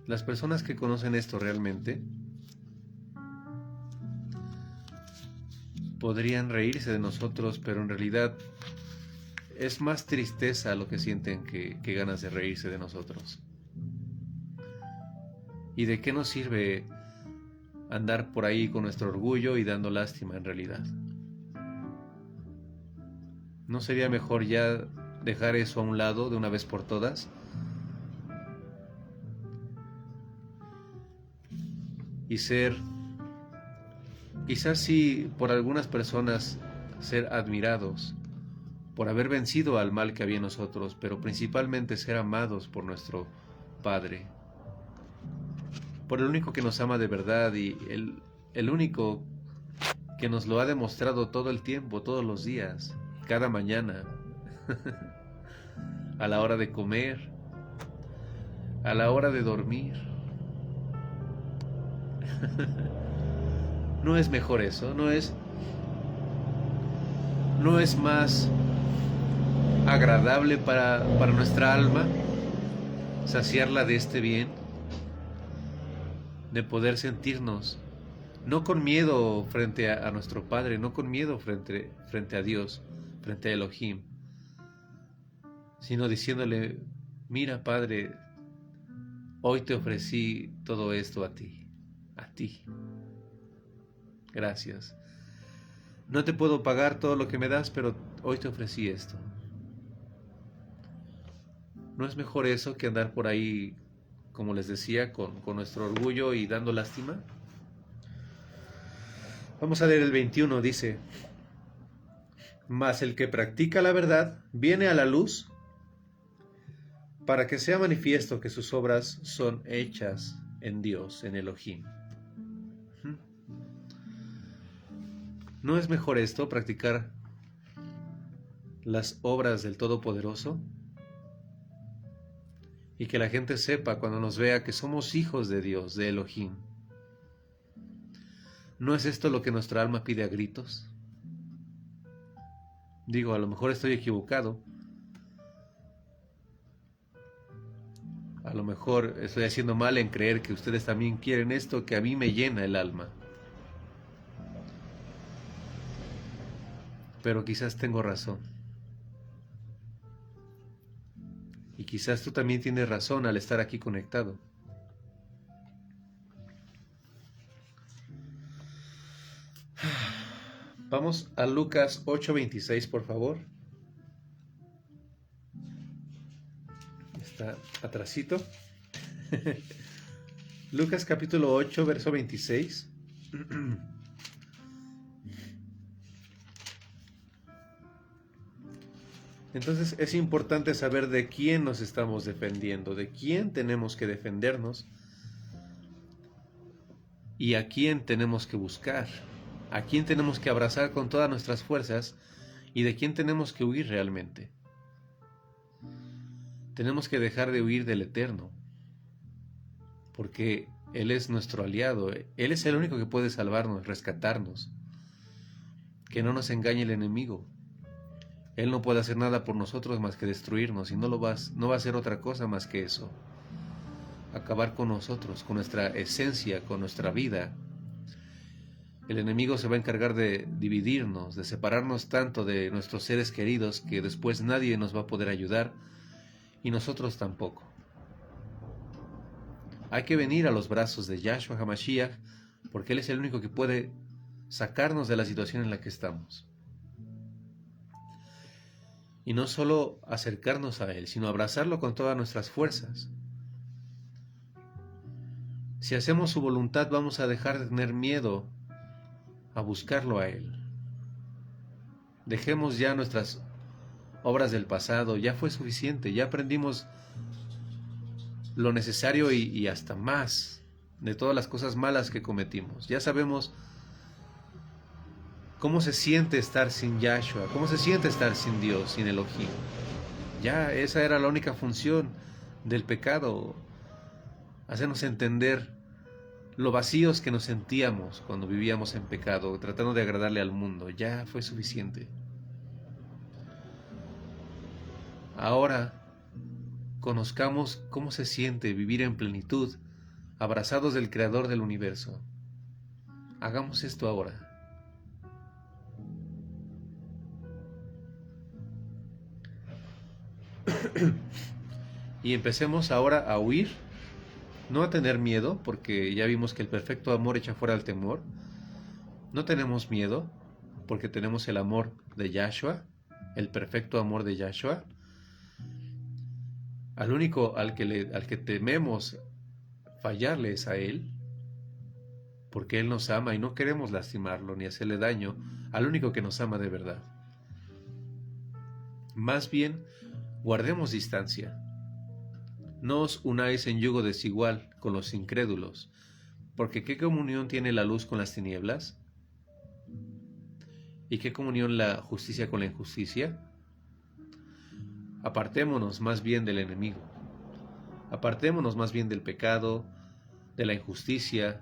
Las personas que conocen esto realmente podrían reírse de nosotros, pero en realidad es más tristeza lo que sienten que ganas de reírse de nosotros. ¿Y de qué nos sirve andar por ahí con nuestro orgullo y dando lástima en realidad? ¿No sería mejor ya dejar eso a un lado de una vez por todas? Y ser, quizás sí, por algunas personas, ser admirados por haber vencido al mal que había en nosotros, pero principalmente ser amados por nuestro Padre, por el único que nos ama de verdad y el único que nos lo ha demostrado todo el tiempo, todos los días, cada mañana, a la hora de comer, a la hora de dormir. ¿No es mejor eso? ¿No es más agradable para nuestra alma saciarla de este bien? De poder sentirnos no con miedo frente a nuestro Padre, no con miedo frente a Dios, frente a Elohim, sino diciéndole: mira, Padre, hoy te ofrecí todo esto a ti. Gracias. No te puedo pagar todo lo que me das, pero hoy te ofrecí esto. ¿No es mejor eso que andar por ahí, como les decía, con nuestro orgullo y dando lástima? Vamos a leer el 21, dice: mas el que practica la verdad viene a la luz para que sea manifiesto que sus obras son hechas en Dios, en Elohim. ¿No es mejor esto, practicar las obras del Todopoderoso? Y que la gente sepa cuando nos vea que somos hijos de Dios, de Elohim. ¿No es esto lo que nuestra alma pide a gritos? Digo, a lo mejor estoy equivocado. A lo mejor estoy haciendo mal en creer que ustedes también quieren esto que a mí me llena el alma. Pero quizás tengo razón. Y quizás tú también tienes razón al estar aquí conectado. Vamos a Lucas 8:26, por favor. Está atrasito. Lucas capítulo 8, verso 26. Entonces es importante saber de quién nos estamos defendiendo, de quién tenemos que defendernos y a quién tenemos que buscar, a quién tenemos que abrazar con todas nuestras fuerzas y de quién tenemos que huir realmente. Tenemos que dejar de huir del Eterno, porque Él es nuestro aliado, Él es el único que puede salvarnos, rescatarnos, que no nos engañe el enemigo. Él no puede hacer nada por nosotros más que destruirnos, y no va a hacer otra cosa más que eso. Acabar con nosotros, con nuestra esencia, con nuestra vida. El enemigo se va a encargar de dividirnos, de separarnos tanto de nuestros seres queridos que después nadie nos va a poder ayudar y nosotros tampoco. Hay que venir a los brazos de Yahshua HaMashiach porque Él es el único que puede sacarnos de la situación en la que estamos. Y no solo acercarnos a Él, sino abrazarlo con todas nuestras fuerzas. Si hacemos su voluntad, vamos a dejar de tener miedo a buscarlo a Él. Dejemos ya nuestras obras del pasado, ya fue suficiente, ya aprendimos lo necesario y hasta más de todas las cosas malas que cometimos. Ya sabemos cómo se siente estar sin Yahshua, cómo se siente estar sin Dios, sin Elohim. Ya esa era la única función del pecado, hacernos entender lo vacíos que nos sentíamos cuando vivíamos en pecado, tratando de agradarle al mundo. Ya fue suficiente. Ahora conozcamos cómo se siente vivir en plenitud, abrazados del Creador del universo. Hagamos esto ahora. Y empecemos ahora a huir, no a tener miedo, porque ya vimos que el perfecto amor echa fuera el temor. No tenemos miedo, porque tenemos el amor de Yahshua, el perfecto amor de Yahshua. Al único al que tememos fallarle es a Él, porque Él nos ama y no queremos lastimarlo ni hacerle daño al único que nos ama de verdad. Más bien, guardemos distancia. No os unáis en yugo desigual con los incrédulos, porque ¿qué comunión tiene la luz con las tinieblas? ¿Y qué comunión la justicia con la injusticia? Apartémonos más bien del enemigo. Apartémonos más bien del pecado, de la injusticia,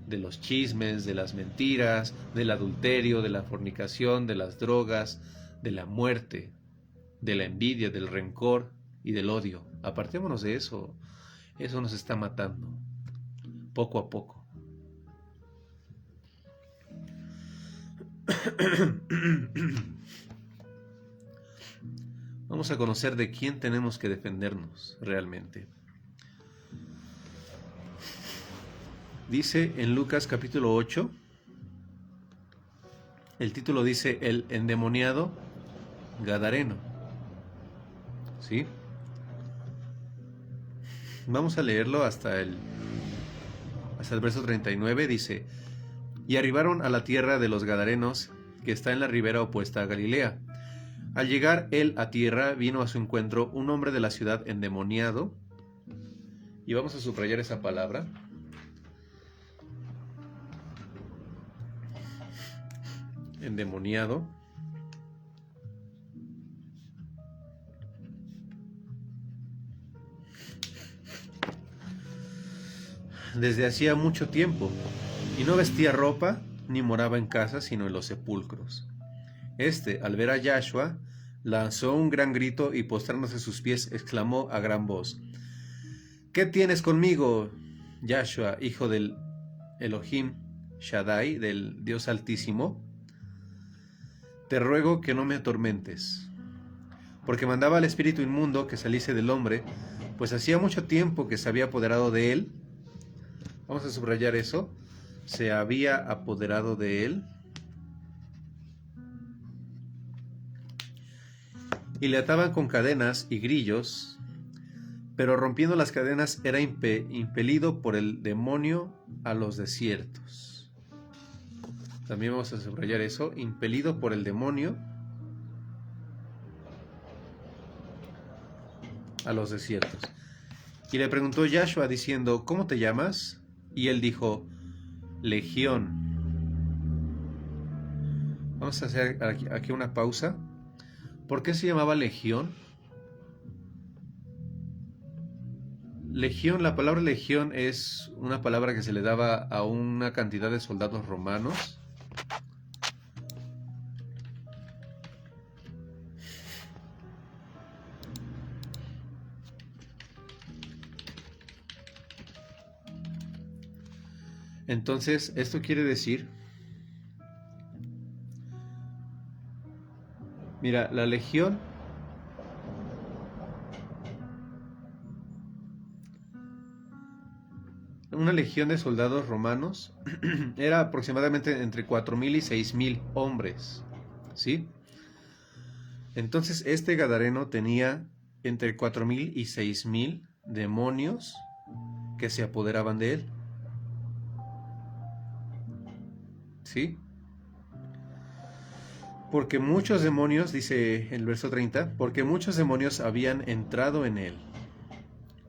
de los chismes, de las mentiras, del adulterio, de la fornicación, de las drogas, de la muerte, de la envidia, del rencor y del odio. Apartémonos de eso. Eso nos está matando, poco a poco. Vamos a conocer de quién tenemos que defendernos realmente. Dice en Lucas capítulo 8, el título dice el endemoniado gadareno. ¿Sí? Vamos a leerlo hasta el verso 39. Dice: y arribaron a la tierra de los Gadarenos, que está en la ribera opuesta a Galilea. Al llegar él a tierra, vino a su encuentro un hombre de la ciudad endemoniado. Y vamos a subrayar esa palabra. Endemoniado. Desde hacía mucho tiempo, y no vestía ropa, ni moraba en casa, sino en los sepulcros. Al ver a Yahshua, lanzó un gran grito y postrándose a sus pies, exclamó a gran voz: ¿qué tienes conmigo, Yahshua, hijo del Elohim Shaddai, del Dios Altísimo? Te ruego que no me atormentes. Porque mandaba al espíritu inmundo que saliese del hombre, pues hacía mucho tiempo que se había apoderado de él. Vamos a subrayar eso. Se había apoderado de él. Y le ataban con cadenas y grillos, pero rompiendo las cadenas era impelido por el demonio a los desiertos. También vamos a subrayar eso, impelido por el demonio a los desiertos. Y le preguntó Yahshua diciendo: ¿cómo te llamas? Y él dijo: Legión. Vamos a hacer aquí una pausa. ¿Por qué se llamaba Legión? Legión, la palabra legión es una palabra que se le daba a una cantidad de soldados romanos. Entonces, esto quiere decir, mira, la legión una legión de soldados romanos era aproximadamente entre 4,000 y 6,000 hombres, ¿sí? Entonces, este gadareno tenía entre 4,000 y 6,000 demonios que se apoderaban de él, ¿sí? Porque muchos demonios, dice el verso 30, porque muchos demonios habían entrado en él.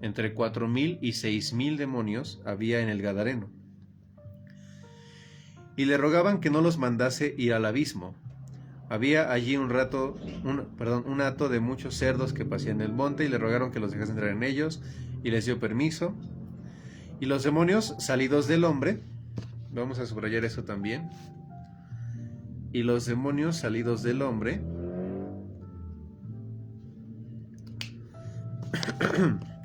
Entre 4,000 y 6,000 demonios había en el gadareno. Y le rogaban que no los mandase ir al abismo. Había allí un hato de muchos cerdos que pasían en el monte, y le rogaron que los dejase entrar en ellos, y les dio permiso. Y los demonios salidos del hombre, vamos a subrayar eso también, y los demonios salidos del hombre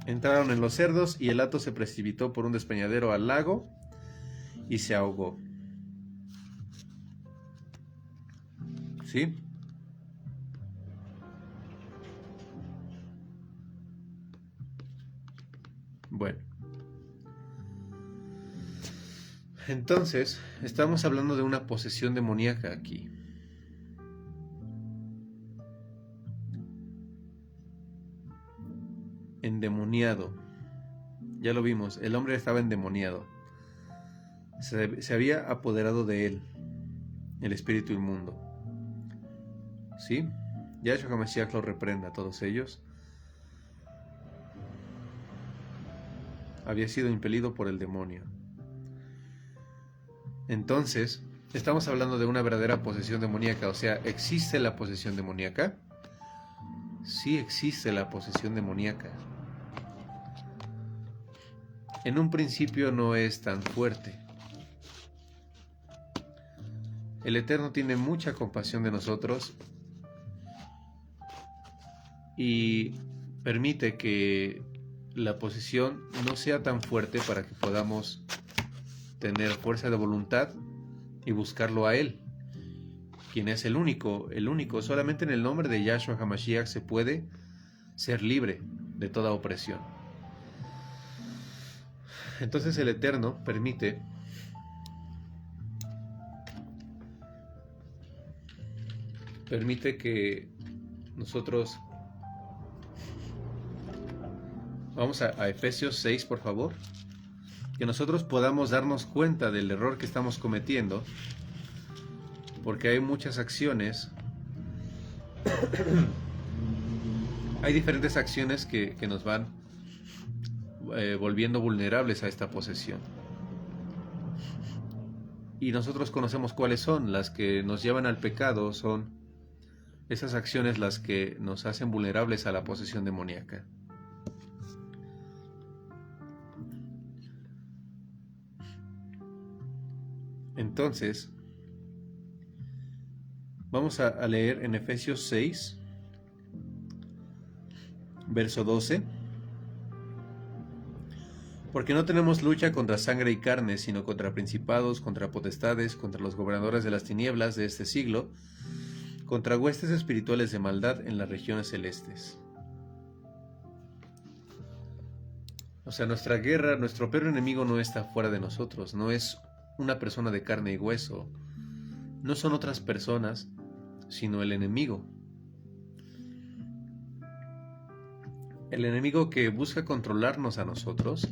entraron en los cerdos, y el hato se precipitó por un despeñadero al lago y se ahogó. ¿Sí? Bueno, entonces estamos hablando de una posesión demoníaca aquí. Endemoniado. Ya lo vimos, el hombre estaba endemoniado. Se había apoderado de él el espíritu inmundo. ¿Sí? Yahshua HaMashiach lo reprenda a todos ellos. Había sido impelido por el demonio. Entonces, estamos hablando de una verdadera posesión demoníaca. O sea, ¿existe la posesión demoníaca? Sí existe la posesión demoníaca. En un principio no es tan fuerte. El Eterno tiene mucha compasión de nosotros y permite que la posesión no sea tan fuerte para que podamos tener fuerza de voluntad y buscarlo a Él, quien es el único. Solamente en el nombre de Yahshua HaMashiach se puede ser libre de toda opresión. Entonces el Eterno permite que nosotros vamos a Efesios 6, por favor, que nosotros podamos darnos cuenta del error que estamos cometiendo, porque hay muchas acciones, hay diferentes acciones que nos van volviendo vulnerables a esta posesión. Y nosotros conocemos cuáles son. Las que nos llevan al pecado son esas acciones las que nos hacen vulnerables a la posesión demoníaca. Entonces, vamos a leer en Efesios 6, verso 12. Porque no tenemos lucha contra sangre y carne, sino contra principados, contra potestades, contra los gobernadores de las tinieblas de este siglo, contra huestes espirituales de maldad en las regiones celestes. O sea, nuestra guerra, nuestro peor enemigo no está fuera de nosotros, no es una persona de carne y hueso, no son otras personas, sino el enemigo. El enemigo que busca controlarnos a nosotros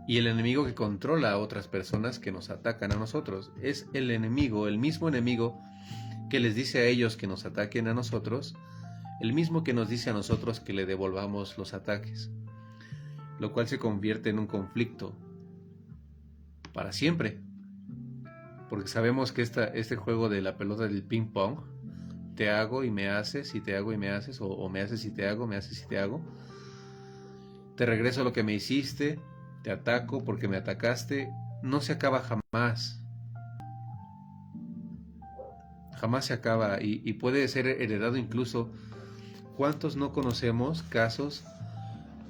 y el enemigo que controla a otras personas que nos atacan a nosotros. Es el enemigo, el mismo enemigo que les dice a ellos que nos ataquen a nosotros, el mismo que nos dice a nosotros que le devolvamos los ataques, lo cual se convierte en un conflicto para siempre, porque sabemos que este juego de la pelota del ping pong, te hago y me haces, y te hago y me haces, o me haces y te hago, me haces y te hago, te regreso lo que me hiciste, te ataco porque me atacaste, no se acaba jamás. Jamás se acaba y puede ser heredado incluso. ¿Cuántos no conocemos casos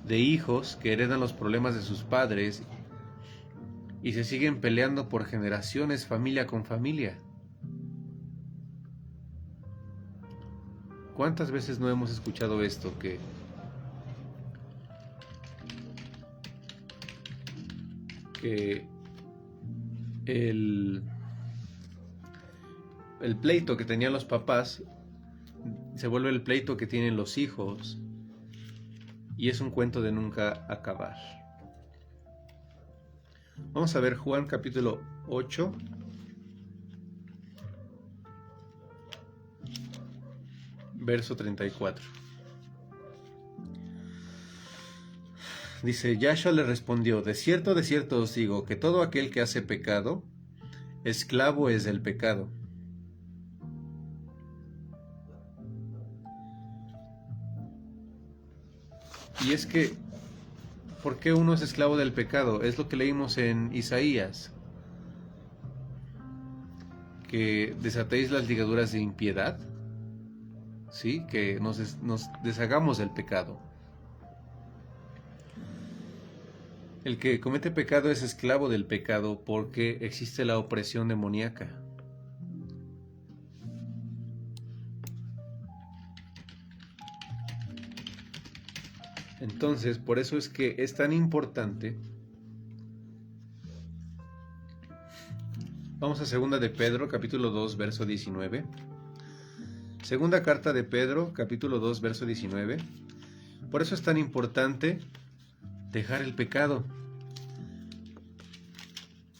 de hijos que heredan los problemas de sus padres y se siguen peleando por generaciones, familia con familia? ¿Cuántas veces no hemos escuchado esto? Que el pleito que tenían los papás se vuelve el pleito que tienen los hijos y es un cuento de nunca acabar. Vamos a ver Juan capítulo 8, verso 34. Dice, Yahshua le respondió, de cierto os digo, que todo aquel que hace pecado, esclavo es del pecado. Y es que, ¿por qué uno es esclavo del pecado? Es lo que leímos en Isaías, que desatéis las ligaduras de impiedad, ¿sí? Que nos deshagamos del pecado. El que comete pecado es esclavo del pecado porque existe la opresión demoníaca. Entonces, por eso es que es tan importante. Vamos a segunda de Pedro, capítulo 2, verso 19. Segunda carta de Pedro, capítulo 2, verso 19. Por eso es tan importante dejar el pecado.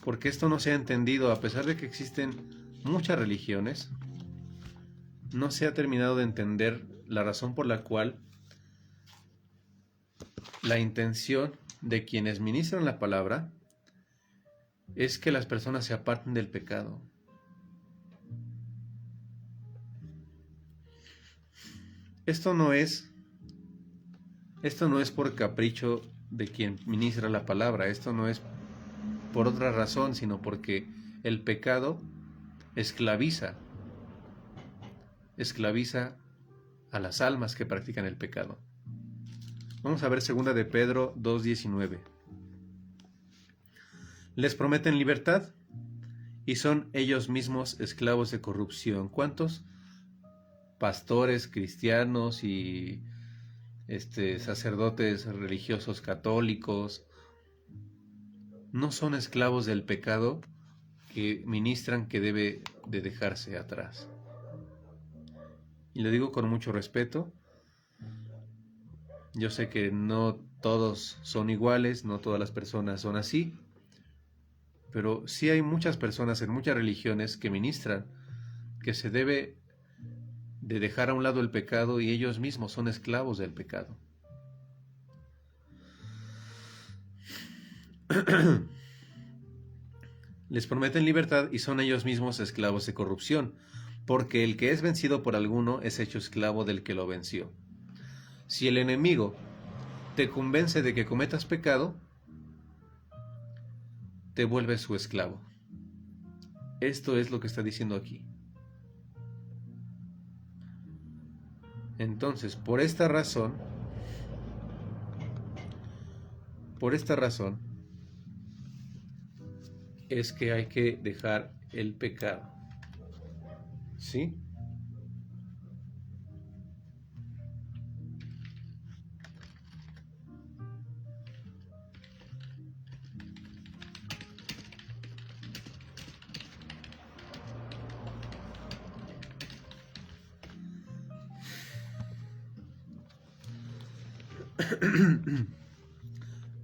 Porque esto no se ha entendido, a pesar de que existen muchas religiones, no se ha terminado de entender la razón por la cual la intención de quienes ministran la palabra es que las personas se aparten del pecado. Esto no es por capricho de quien ministra la palabra, esto no es por otra razón, sino porque el pecado esclaviza a las almas que practican el pecado. Vamos a ver segunda de Pedro 2:19. Les prometen libertad y son ellos mismos esclavos de corrupción. ¿Cuántos pastores cristianos y sacerdotes religiosos católicos no son esclavos del pecado que ministran que debe de dejarse atrás? Y lo digo con mucho respeto. Yo sé que no todos son iguales, no todas las personas son así, pero sí hay muchas personas en muchas religiones que ministran que se debe de dejar a un lado el pecado y ellos mismos son esclavos del pecado. Les prometen libertad y son ellos mismos esclavos de corrupción, porque el que es vencido por alguno es hecho esclavo del que lo venció. Si el enemigo te convence de que cometas pecado, te vuelves su esclavo. Esto es lo que está diciendo aquí. Entonces, por esta razón, es que hay que dejar el pecado. ¿Sí?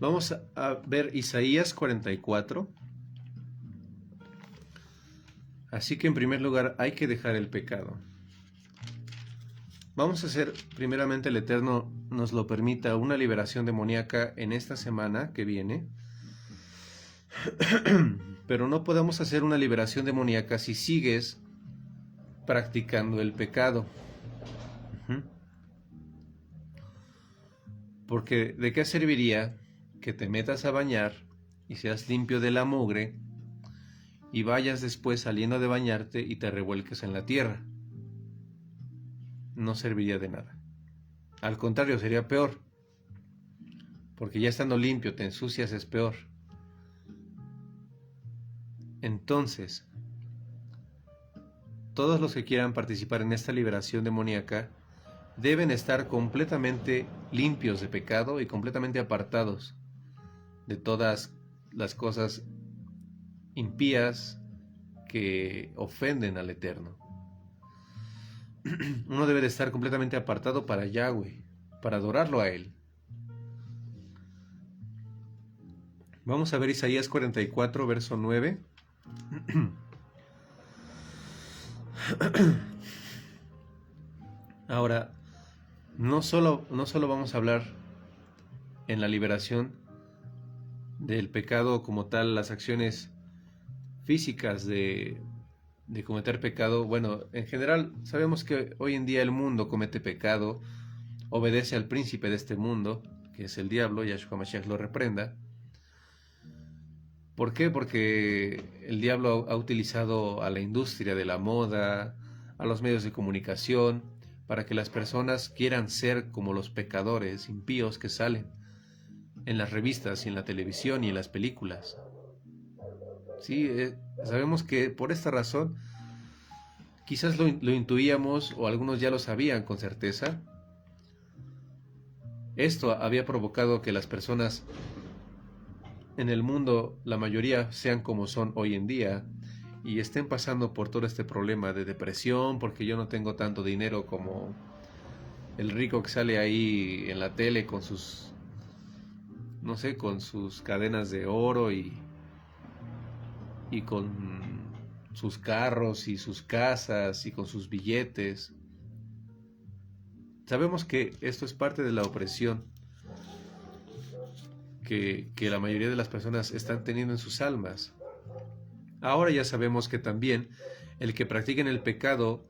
Vamos a ver Isaías 44. Así que en primer lugar hay que dejar el pecado. Vamos a hacer, primeramente el Eterno nos lo permita, una liberación demoníaca en esta semana que viene. Pero no podemos hacer una liberación demoníaca si sigues practicando el pecado. Porque ¿de qué serviría que te metas a bañar y seas limpio de la mugre y vayas después saliendo de bañarte y te revuelques en la tierra? No serviría de nada. Al contrario, sería peor. Porque ya estando limpio te ensucias, es peor. Entonces, todos los que quieran participar en esta liberación demoníaca deben estar completamente limpios de pecado y completamente apartados de todas las cosas impías que ofenden al Eterno. Uno debe de estar completamente apartado para Yahweh, para adorarlo a Él. Vamos a ver Isaías 44, verso 9. Ahora, no solo vamos a hablar en la liberación del pecado como tal, las acciones físicas de cometer pecado. Bueno, en general sabemos que hoy en día el mundo comete pecado, obedece al príncipe de este mundo, que es el diablo, Yahshua Mashiach lo reprenda. ¿Por qué? Porque el diablo ha utilizado a la industria de la moda, a los medios de comunicación, para que las personas quieran ser como los pecadores impíos que salen en las revistas y en la televisión y en las películas. Sí, sabemos que por esta razón, quizás lo intuíamos o algunos ya lo sabían con certeza, Esto había provocado que las personas en el mundo, la mayoría, sean como son hoy en día y estén pasando por todo este problema de depresión porque yo no tengo tanto dinero como el rico que sale ahí en la tele con sus, no sé, con sus cadenas de oro y con sus carros y sus casas y con sus billetes. Sabemos que esto es parte de la opresión que la mayoría de las personas están teniendo en sus almas. Ahora ya sabemos que también el que practiquen el pecado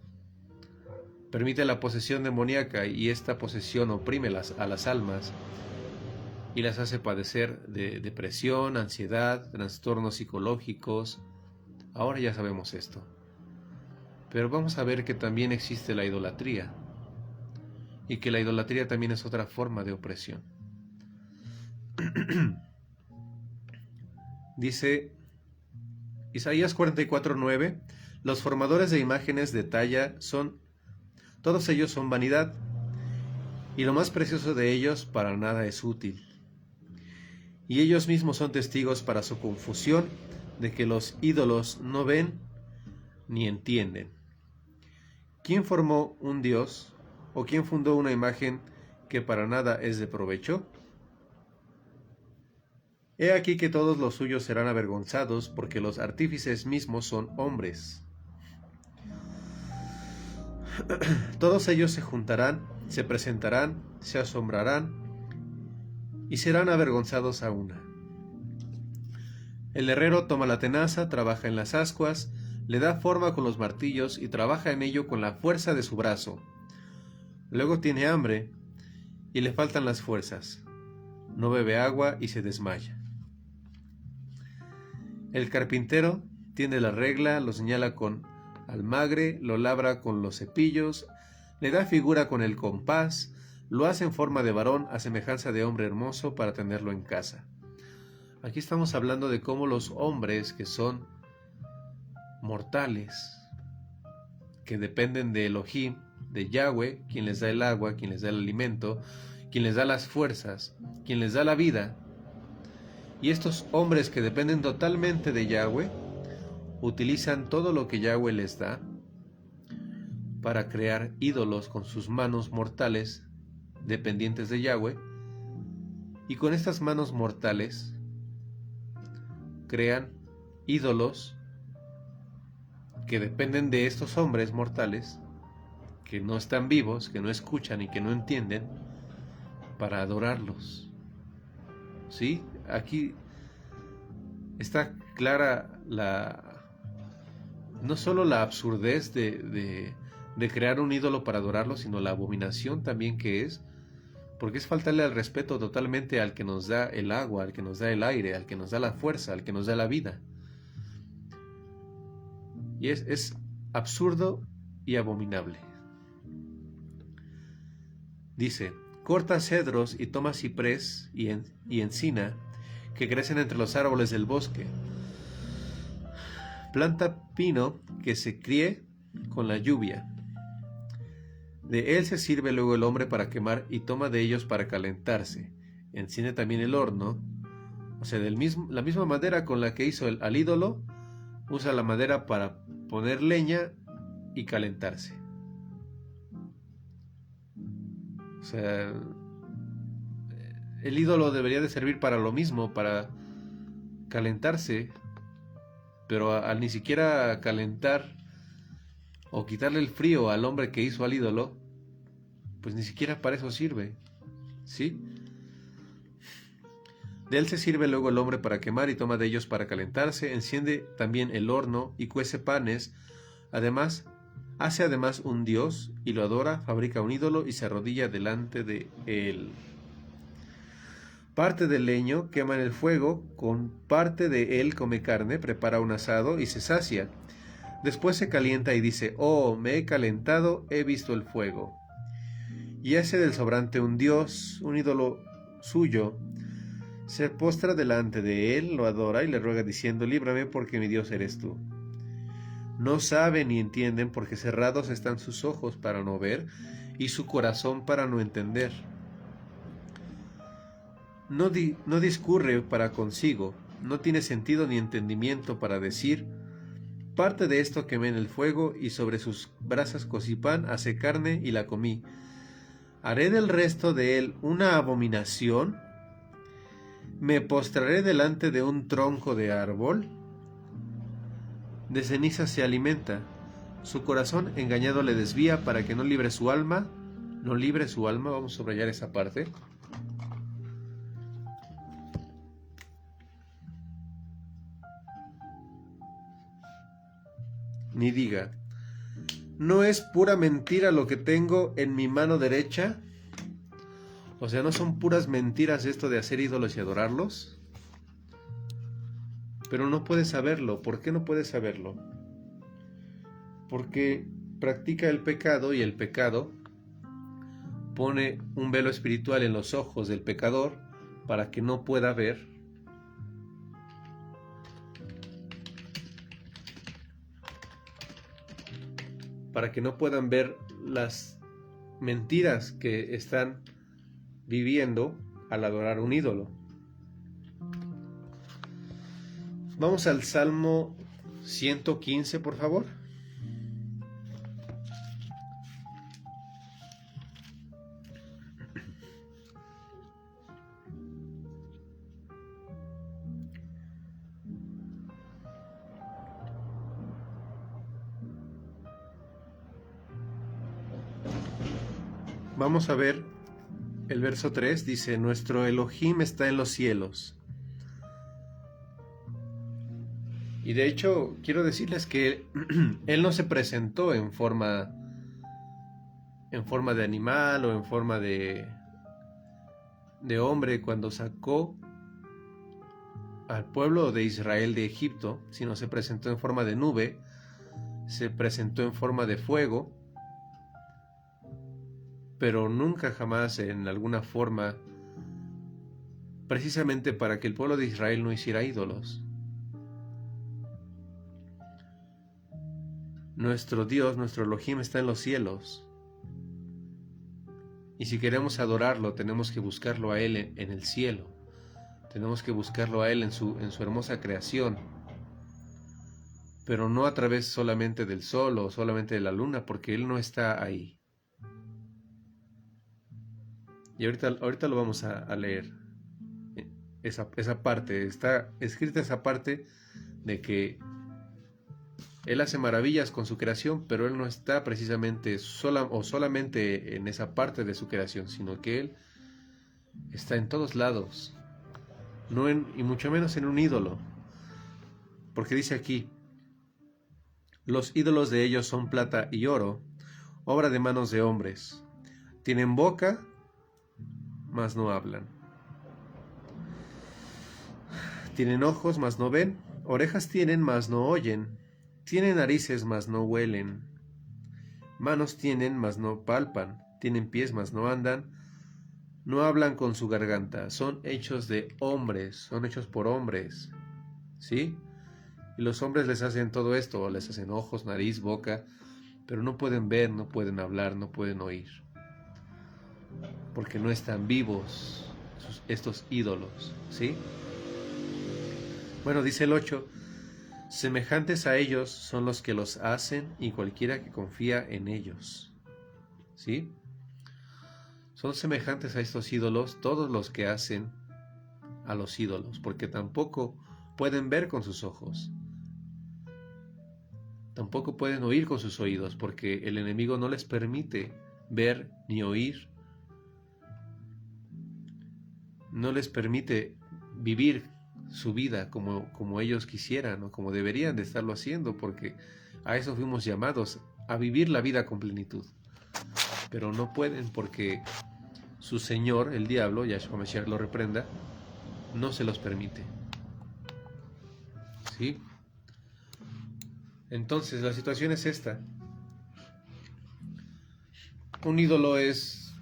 permite la posesión demoníaca y esta posesión oprime a las almas y las hace padecer de depresión, ansiedad, trastornos psicológicos. Ahora ya sabemos esto. Pero vamos a ver que también existe la idolatría y que la idolatría también es otra forma de opresión. Dice Isaías 44:9, los formadores de imágenes de talla todos ellos son vanidad, y lo más precioso de ellos para nada es útil. Y ellos mismos son testigos para su confusión de que los ídolos no ven ni entienden. ¿Quién formó un dios o quién fundó una imagen que para nada es de provecho? He aquí que todos los suyos serán avergonzados, porque los artífices mismos son hombres. Todos ellos se juntarán, se presentarán, se asombrarán y serán avergonzados a una. El herrero toma la tenaza, trabaja en las ascuas, le da forma con los martillos y trabaja en ello con la fuerza de su brazo. Luego tiene hambre y le faltan las fuerzas. No bebe agua y se desmaya. El carpintero tiende la regla, lo señala con almagre, lo labra con los cepillos, le da figura con el compás, lo hace en forma de varón a semejanza de hombre hermoso para tenerlo en casa. Aquí estamos hablando de cómo los hombres que son mortales, que dependen de Elohim, de Yahweh, quien les da el agua, quien les da el alimento, quien les da las fuerzas, quien les da la vida, y estos hombres que dependen totalmente de Yahweh, utilizan todo lo que Yahweh les da para crear ídolos con sus manos mortales dependientes de Yahweh, y con estas manos mortales crean ídolos que dependen de estos hombres mortales que no están vivos, que no escuchan y que no entienden, para adorarlos. ¿Sí? Aquí está clara no solo la absurdez de crear un ídolo para adorarlo, sino la abominación también que es, porque es faltarle al respeto totalmente al que nos da el agua, al que nos da el aire, al que nos da la fuerza, al que nos da la vida. Y es absurdo y abominable. Dice, corta cedros y toma ciprés y encina que crecen entre los árboles del bosque. Planta pino que se críe con la lluvia. De él se sirve luego el hombre para quemar y toma de ellos para calentarse. Enciende también el horno. O sea, la misma madera con la que hizo al ídolo, usa la madera para poner leña y calentarse. O sea, el ídolo debería de servir para lo mismo, para calentarse, pero al ni siquiera calentar o quitarle el frío al hombre que hizo al ídolo, pues ni siquiera para eso sirve, ¿sí? De él se sirve luego el hombre para quemar y toma de ellos para calentarse, enciende también el horno y cuece panes, hace además un dios y lo adora, fabrica un ídolo y se arrodilla delante de él. Parte del leño quema en el fuego, con parte de él come carne, prepara un asado y se sacia. Después se calienta y dice, oh, me he calentado, he visto el fuego. Y hace del sobrante un dios, un ídolo suyo. Se postra delante de él, lo adora y le ruega diciendo, líbrame porque mi Dios eres tú. No saben ni entienden porque cerrados están sus ojos para no ver y su corazón para no entender. no discurre para consigo, no tiene sentido ni entendimiento para decir: parte de esto quemé en el fuego, y sobre sus brasas cocí pan, asé carne y la comí. ¿Haré del resto de él una abominación? ¿Me postraré delante de un tronco de árbol? De ceniza se alimenta, su corazón engañado le desvía para que no libre su alma. No libre su alma, vamos a subrayar esa parte. Ni diga: ¿no es pura mentira lo que tengo en mi mano derecha? O sea, ¿no son puras mentiras esto de hacer ídolos y adorarlos? Pero no puede saberlo. ¿Por qué no puede saberlo? Porque practica el pecado, y el pecado pone un velo espiritual en los ojos del pecador para que no pueda ver para que no puedan ver las mentiras que están viviendo al adorar un ídolo. Vamos al Salmo 115, por favor. Vamos a ver el verso 3, dice: nuestro Elohim está en los cielos. Y de hecho, quiero decirles que Él no se presentó en forma de animal o en forma de hombre cuando sacó al pueblo de Israel de Egipto, sino se presentó en forma de nube, se presentó en forma de fuego, pero nunca jamás en alguna forma, precisamente para que el pueblo de Israel no hiciera ídolos. Nuestro Dios, nuestro Elohim, está en los cielos. Y si queremos adorarlo, tenemos que buscarlo a Él en el cielo. Tenemos que buscarlo a Él en su hermosa creación. Pero no a través solamente del sol o solamente de la luna, porque Él no está ahí. Y ahorita lo vamos a leer. Esa parte, está escrita esa parte de que Él hace maravillas con su creación, pero Él no está precisamente solamente en esa parte de su creación, sino que Él está en todos lados, y mucho menos en un ídolo. Porque dice aquí: los ídolos de ellos son plata y oro, obra de manos de hombres. Tienen boca, mas no hablan. Tienen ojos, mas no ven. Orejas tienen, mas no oyen. Tienen narices, mas no huelen. Manos tienen, mas no palpan. Tienen pies, mas no andan. No hablan con su garganta. Son hechos de hombres, son hechos por hombres. ¿Sí? Y los hombres les hacen todo esto, les hacen ojos, nariz, boca, pero no pueden ver, no pueden hablar, no pueden oír. Porque no están vivos estos ídolos. ¿Sí? Bueno, dice el 8: semejantes a ellos son los que los hacen, y cualquiera que confía en ellos. ¿Sí? Son semejantes a estos ídolos todos los que hacen a los ídolos, porque tampoco pueden ver con sus ojos, tampoco pueden oír con sus oídos, porque el enemigo no les permite ver ni oír, no les permite vivir su vida como ellos quisieran o como deberían de estarlo haciendo, porque a eso fuimos llamados, a vivir la vida con plenitud. Pero no pueden, porque su señor, el diablo, Yahshua Mashiach lo reprenda, no se los permite. ¿Sí? Entonces la situación es esta. Un ídolo es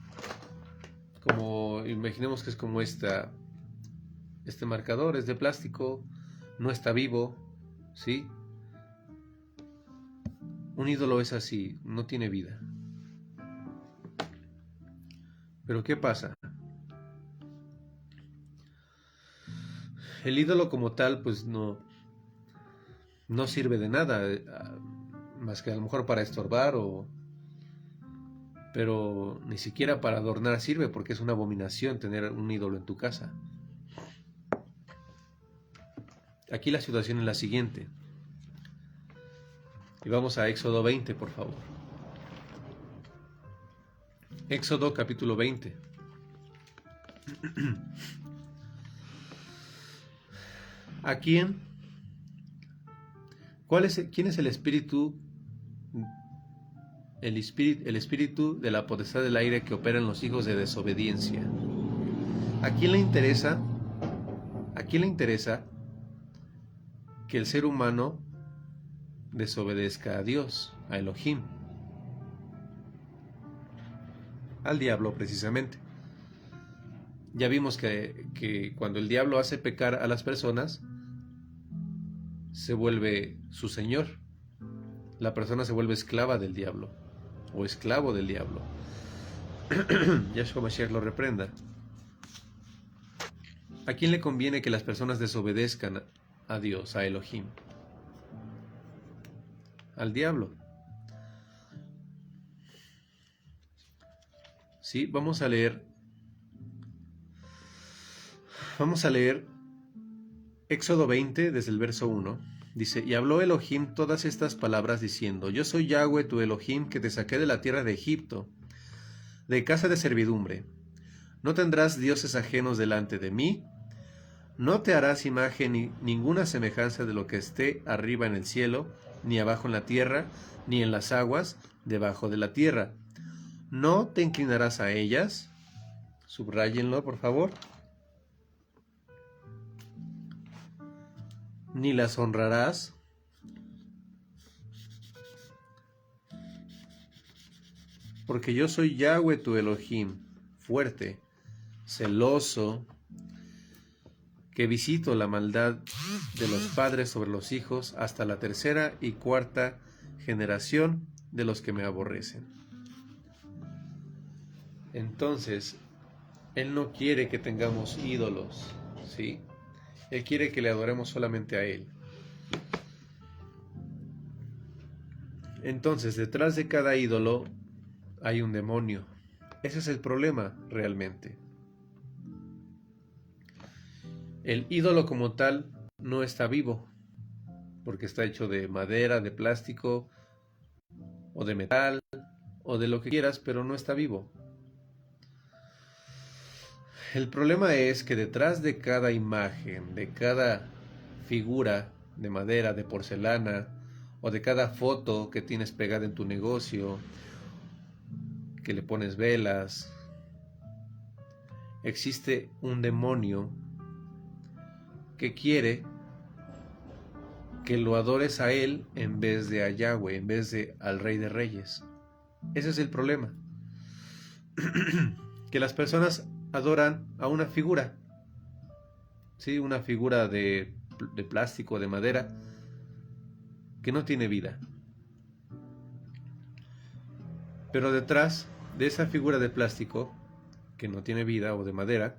como, imaginemos que es como este marcador, es de plástico, no está vivo, ¿sí? Un ídolo es así, no tiene vida. Pero ¿qué pasa? el ídolo como tal pues no sirve de nada, más que a lo mejor para estorbar, pero ni siquiera para adornar sirve, porque es una abominación tener un ídolo en tu casa. Aquí la situación es la siguiente. Y vamos a Éxodo 20, por favor. Éxodo capítulo 20. ¿A quién? ¿Quién es el espíritu de la potestad del aire que opera en los hijos de desobediencia? ¿A quién le interesa? ¿A quién le interesa que el ser humano desobedezca a Dios, a Elohim? Al diablo, precisamente. Ya vimos que cuando el diablo hace pecar a las personas, se vuelve su señor. La persona se vuelve esclava del diablo, o esclavo del diablo. Yahshua Mashiach lo reprenda. ¿A quién le conviene que las personas desobedezcan a Dios, a Elohim? Al diablo. Sí, vamos a leer Éxodo 20 desde el verso 1. Dice: y habló Elohim todas estas palabras diciendo: yo soy Yahweh tu Elohim, que te saqué de la tierra de Egipto, de casa de servidumbre. No tendrás dioses ajenos delante de mí. No te harás imagen ni ninguna semejanza de lo que esté arriba en el cielo, ni abajo en la tierra, ni en las aguas debajo de la tierra. No te inclinarás a ellas. Subráyenlo, por favor. Ni las honrarás. Porque yo soy Yahweh tu Elohim, fuerte, celoso, que visito la maldad de los padres sobre los hijos hasta la tercera y cuarta generación de los que me aborrecen. Entonces, Él no quiere que tengamos ídolos, ¿sí? Él quiere que le adoremos solamente a Él. Entonces, detrás de cada ídolo hay un demonio. Ese es el problema, realmente. El ídolo como tal no está vivo, porque está hecho de madera, de plástico, o de metal, o de lo que quieras, pero no está vivo. El problema es que detrás de cada imagen, de cada figura de madera, de porcelana, o de cada foto que tienes pegada en tu negocio, que le pones velas, existe un demonio que quiere que lo adores a él en vez de a Yahweh, en vez de al Rey de Reyes. Ese es el problema. Que las personas adoran a una figura, ¿sí? Una figura de plástico, de madera, que no tiene vida. Pero detrás de esa figura de plástico, que no tiene vida, o de madera,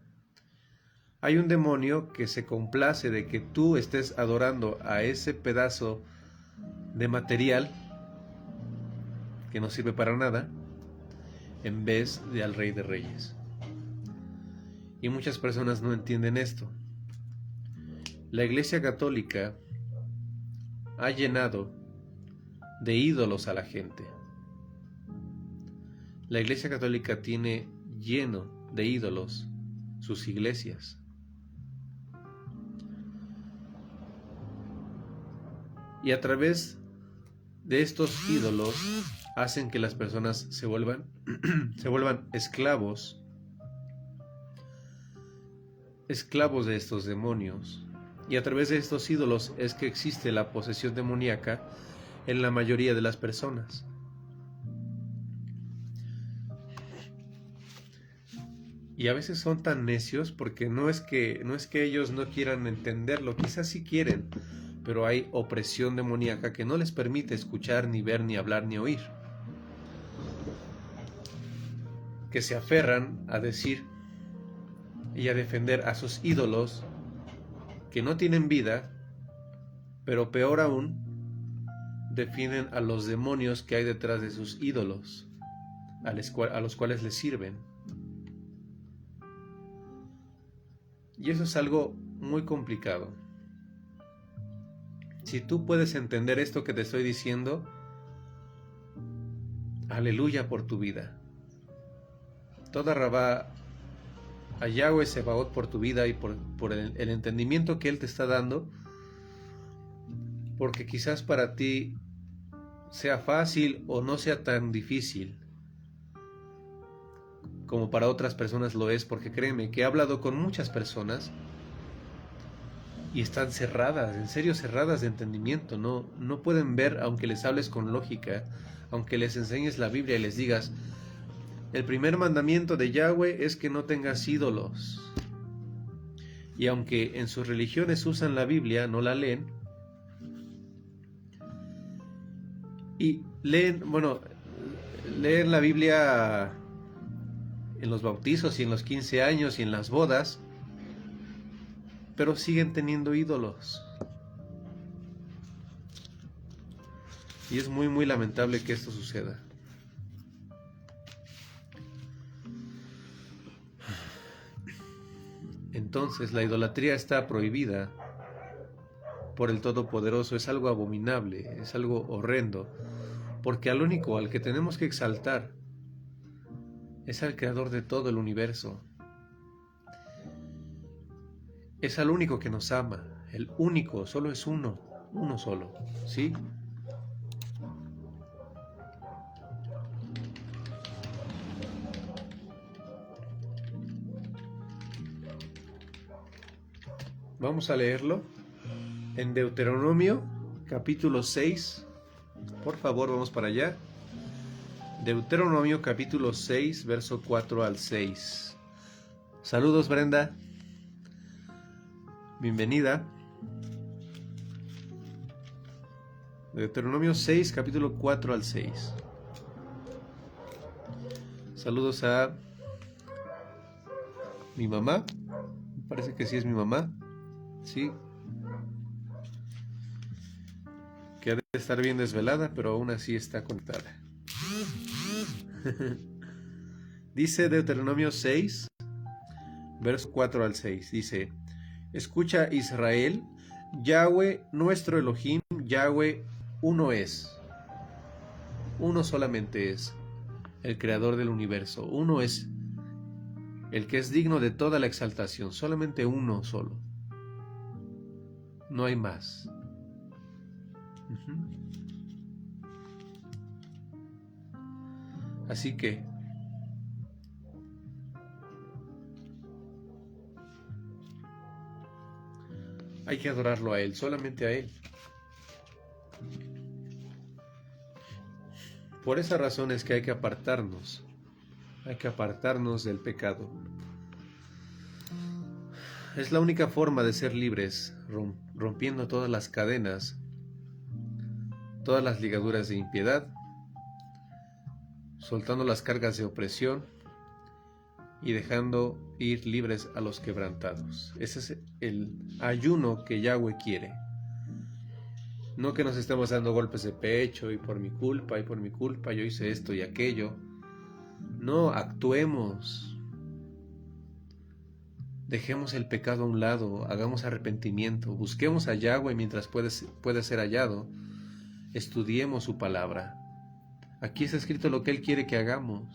hay un demonio que se complace de que tú estés adorando a ese pedazo de material que no sirve para nada, en vez de al Rey de Reyes. Y muchas personas no entienden esto. La Iglesia Católica ha llenado de ídolos a la gente. La Iglesia Católica tiene lleno de ídolos sus iglesias. Y a través de estos ídolos hacen que las personas se vuelvan esclavos de estos demonios. Y a través de estos ídolos es que existe la posesión demoníaca en la mayoría de las personas. Y a veces son tan necios porque no es que ellos no quieran entenderlo, quizás sí quieren, pero hay opresión demoníaca que no les permite escuchar, ni ver, ni hablar, ni oír. Que se aferran a decir y a defender a sus ídolos que no tienen vida, pero peor aún, definen a los demonios que hay detrás de sus ídolos, a los cuales les sirven. Y eso es algo muy complicado. Si tú puedes entender esto que te estoy diciendo, aleluya por tu vida. Toda rabá a Yahweh Sebaot por tu vida y por el entendimiento que Él te está dando, porque quizás para ti sea fácil o no sea tan difícil como para otras personas lo es, porque créeme que he hablado con muchas personas y están cerradas, en serio cerradas de entendimiento, no pueden ver, aunque les hables con lógica, aunque les enseñes la Biblia y les digas, el primer mandamiento de Yahweh es que no tengas ídolos. Y aunque en sus religiones usan la Biblia, no la leen. Y leen la Biblia en los bautizos y en los 15 años y en las bodas, pero siguen teniendo ídolos. Y es muy, muy lamentable que esto suceda. Entonces, la idolatría está prohibida por el Todopoderoso, es algo abominable, es algo horrendo, porque al único al que tenemos que exaltar es al Creador de todo el universo. Es al único que nos ama, el único, solo es uno solo, ¿sí? Vamos a leerlo en Deuteronomio capítulo 6. Por favor, vamos para allá. Deuteronomio capítulo 6, verso 4 al 6. Saludos, Brenda. Bienvenida. Deuteronomio 6, capítulo 4 al 6. Saludos a mi mamá. Me parece que sí es mi mamá. Sí. Que ha de estar bien desvelada, pero aún así está conectada. Dice Deuteronomio 6, verso 4 al 6. Dice: escucha, Israel, Yahweh nuestro Elohim, Yahweh uno es. Uno solamente es el creador del universo. Uno es el que es digno de toda la exaltación. Solamente uno solo. No hay más. Así que hay que adorarlo a Él, solamente a Él. Por esa razón es que hay que apartarnos del pecado. Es la única forma de ser libres, rompiendo todas las cadenas, todas las ligaduras de impiedad, soltando las cargas de opresión y dejando ir libres a los quebrantados. Ese es el ayuno que Yahweh quiere. No que nos estemos dando golpes de pecho y por mi culpa yo hice esto y aquello. No, actuemos. Dejemos el pecado a un lado, hagamos arrepentimiento, busquemos a Yahweh mientras puede ser hallado, estudiemos su palabra. Aquí está escrito lo que Él quiere que hagamos.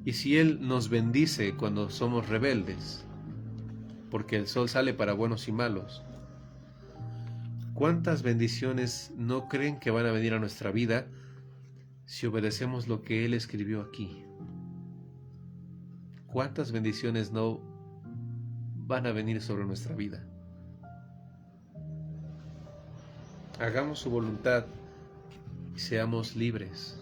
Y si Él nos bendice cuando somos rebeldes, porque el sol sale para buenos y malos, ¿cuántas bendiciones no creen que van a venir a nuestra vida si obedecemos lo que Él escribió aquí? ¿Cuántas bendiciones no van a venir sobre nuestra vida? Hagamos su voluntad y seamos libres.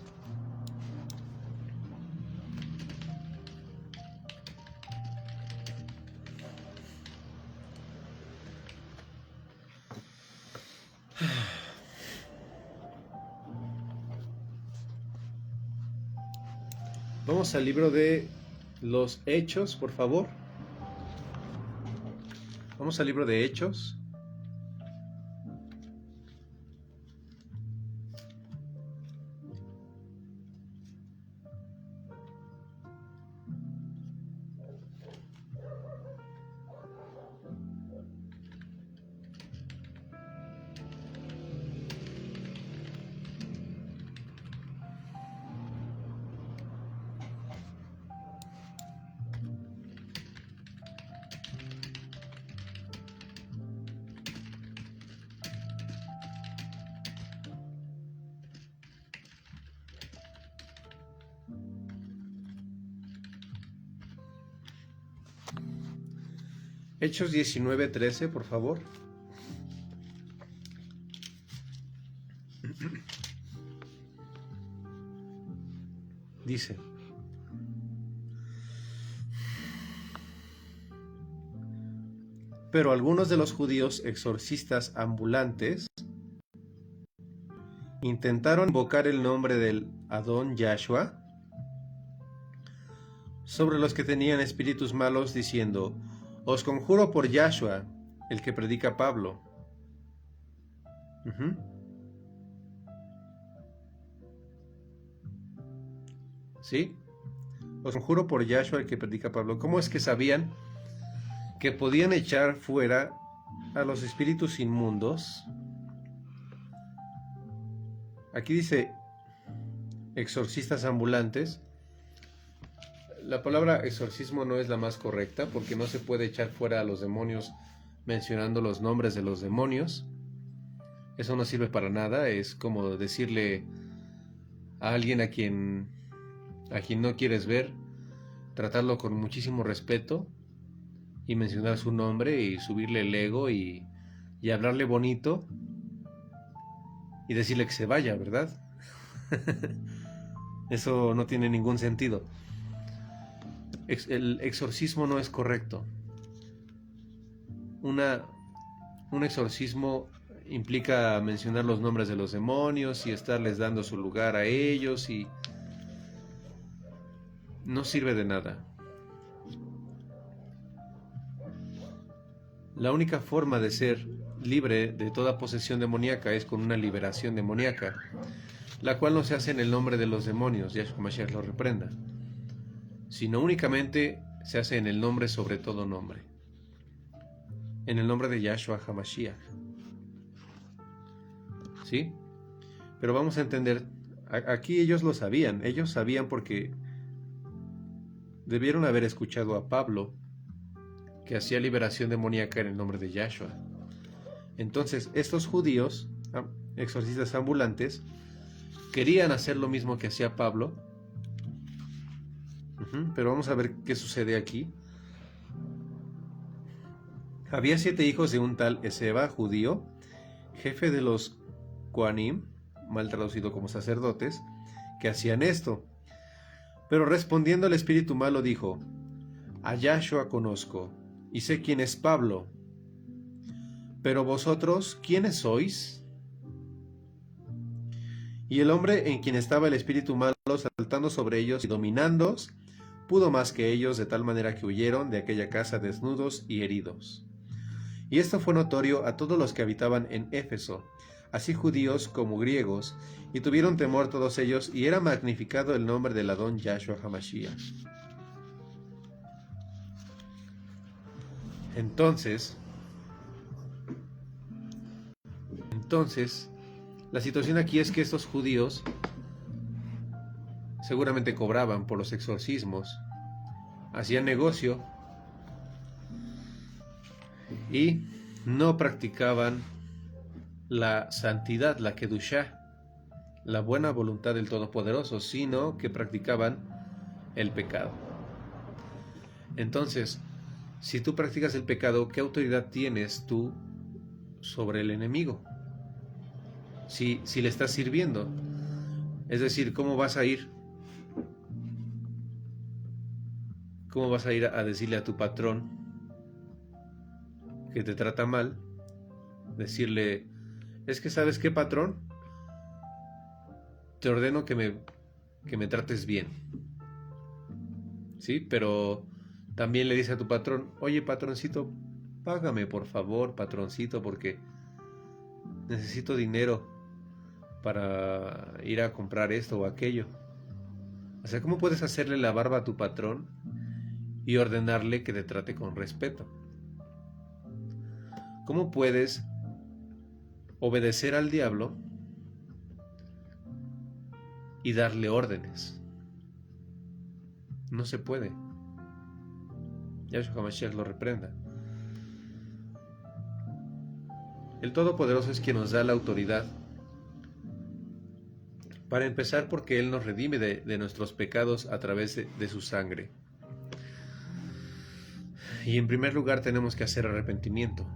Vamos al libro de los Hechos, por favor. Vamos al libro de Hechos. Hechos 19:13, por favor. Dice: pero algunos de los judíos exorcistas ambulantes intentaron invocar el nombre del Adón Yahshua sobre los que tenían espíritus malos, diciendo: os conjuro por Yahshua, el que predica Pablo. ¿Sí? Os conjuro por Yahshua, el que predica Pablo. ¿Cómo es que sabían que podían echar fuera a los espíritus inmundos? Aquí dice exorcistas ambulantes. La palabra exorcismo no es la más correcta, porque no se puede echar fuera a los demonios mencionando los nombres de los demonios. Eso no sirve para nada. Es como decirle a alguien a quien no quieres ver, tratarlo con muchísimo respeto y mencionar su nombre y subirle el ego y hablarle bonito y decirle que se vaya, ¿verdad? Eso no tiene ningún sentido. El exorcismo no es correcto. Un exorcismo implica mencionar los nombres de los demonios y estarles dando su lugar a ellos, y no sirve de nada. La única forma de ser libre de toda posesión demoníaca es con una liberación demoníaca, la cual no se hace en el nombre de los demonios, Yahshua Mashiach lo reprenda, sino únicamente se hace en el nombre sobre todo nombre, en el nombre de Yahshua HaMashiach. ¿Sí? Pero vamos a entender, aquí ellos lo sabían, ellos sabían porque debieron haber escuchado a Pablo, que hacía liberación demoníaca en el nombre de Yahshua. Entonces, estos judíos, exorcistas ambulantes, querían hacer lo mismo que hacía Pablo. Pero vamos a ver qué sucede aquí. Había 7 hijos de un tal Eseba, judío, jefe de los Kohanim, mal traducido como sacerdotes, que hacían esto. Pero respondiendo el espíritu malo dijo: a Yahshua conozco, y sé quién es Pablo. Pero vosotros, ¿quiénes sois? Y el hombre en quien estaba el espíritu malo, saltando sobre ellos y dominándolos, pudo más que ellos, de tal manera que huyeron de aquella casa desnudos y heridos. Y esto fue notorio a todos los que habitaban en Éfeso, así judíos como griegos, y tuvieron temor todos ellos, y era magnificado el nombre del Adón Yahshua HaMashiach. Entonces, la situación aquí es que estos judíos seguramente cobraban por los exorcismos, hacían negocio y no practicaban la santidad, la kedushá, la buena voluntad del Todopoderoso, sino que practicaban el pecado. Entonces, si tú practicas el pecado, ¿qué autoridad tienes tú sobre el enemigo? Si le estás sirviendo. Es decir, ¿cómo vas a ir a decirle a tu patrón que te trata mal? Decirle: es que ¿sabes qué, patrón? Te ordeno que me trates bien. ¿Sí? Pero también le dice a tu patrón: oye, patroncito, págame por favor, patroncito, porque necesito dinero para ir a comprar esto o aquello. O sea, ¿cómo puedes hacerle la barba a tu patrón y ordenarle que te trate con respeto? ¿Cómo puedes obedecer al diablo y darle órdenes? No se puede. Yahshua HaMashiach lo reprenda. El Todopoderoso es quien nos da la autoridad. Para empezar, porque Él nos redime de nuestros pecados a través de su sangre. Y en primer lugar tenemos que hacer arrepentimiento.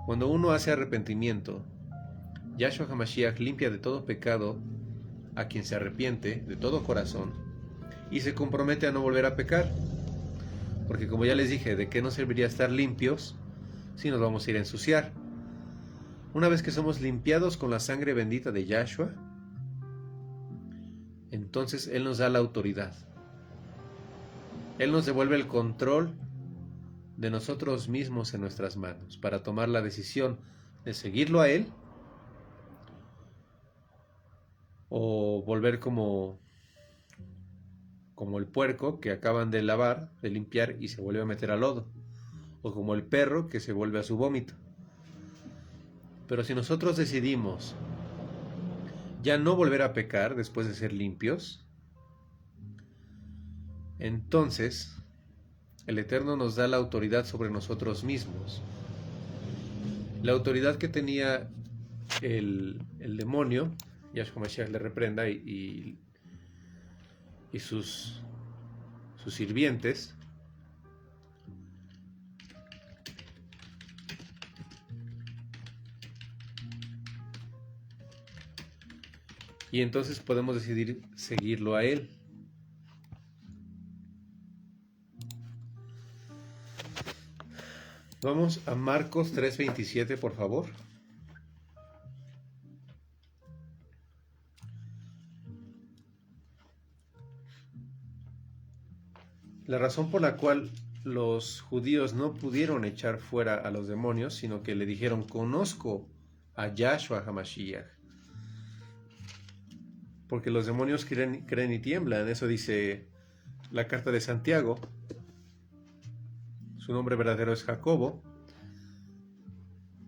Cuando uno hace arrepentimiento, Yahshua HaMashiach limpia de todo pecado a quien se arrepiente de todo corazón y se compromete a no volver a pecar. Porque como ya les dije, ¿de qué nos serviría estar limpios si nos vamos a ir a ensuciar? Una vez que somos limpiados con la sangre bendita de Yahshua, entonces Él nos da la autoridad. Él nos devuelve el control de nosotros mismos en nuestras manos para tomar la decisión de seguirlo a Él o volver como el puerco que acaban de lavar, de limpiar y se vuelve a meter al lodo, o como el perro que se vuelve a su vómito. Pero si nosotros decidimos ya no volver a pecar después de ser limpios, entonces el Eterno nos da la autoridad sobre nosotros mismos. La autoridad que tenía el demonio, Yahshua Mashiach le reprenda, y sus sirvientes, y entonces podemos decidir seguirlo a Él. Vamos a Marcos 3:27, por favor. La razón por la cual los judíos no pudieron echar fuera a los demonios, sino que le dijeron, conozco a Yahshua HaMashiach. Porque los demonios creen y tiemblan. Eso dice la carta de Santiago. Su nombre verdadero es Jacobo.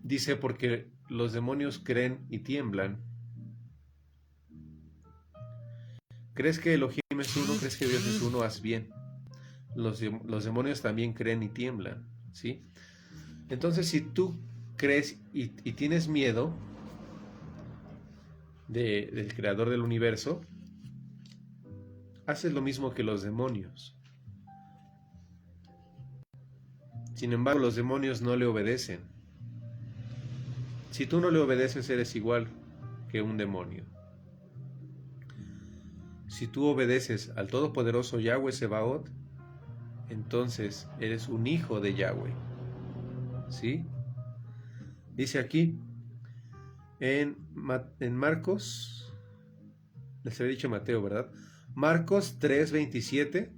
Dice, porque los demonios creen y tiemblan. ¿Crees que Elohim es uno? ¿Crees que Dios es uno? Haz bien. Los demonios también creen y tiemblan, ¿sí? Entonces, si tú crees y tienes miedo del creador del universo, haces lo mismo que los demonios. Sin embargo, los demonios no le obedecen. Si tú no le obedeces, eres igual que un demonio. Si tú obedeces al todopoderoso Yahweh Sebaot, entonces eres un hijo de Yahweh. ¿Sí? Dice aquí en Marcos, les había dicho Mateo, ¿verdad? Marcos 3:27,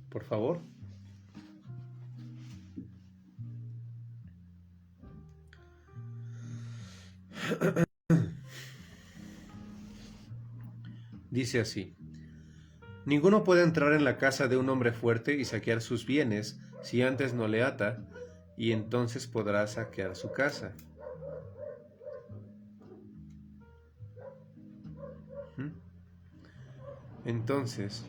por favor. Dice así: ninguno puede entrar en la casa de un hombre fuerte y saquear sus bienes si antes no le ata, y entonces podrá saquear su casa. Entonces,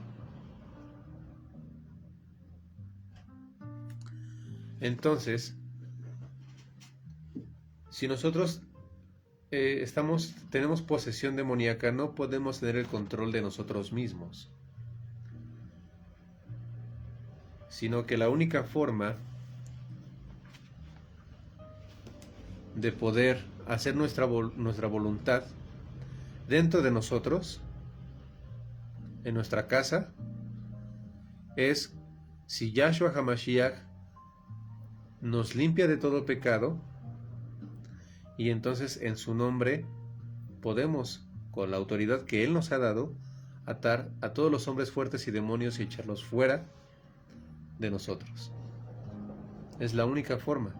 si nosotros tenemos posesión demoníaca, no podemos tener el control de nosotros mismos, sino que la única forma de poder hacer nuestra voluntad dentro de nosotros, en nuestra casa, es si Yahshua HaMashiach nos limpia de todo pecado, y entonces en su nombre podemos, con la autoridad que Él nos ha dado, atar a todos los hombres fuertes y demonios y echarlos fuera de nosotros. Es la única forma.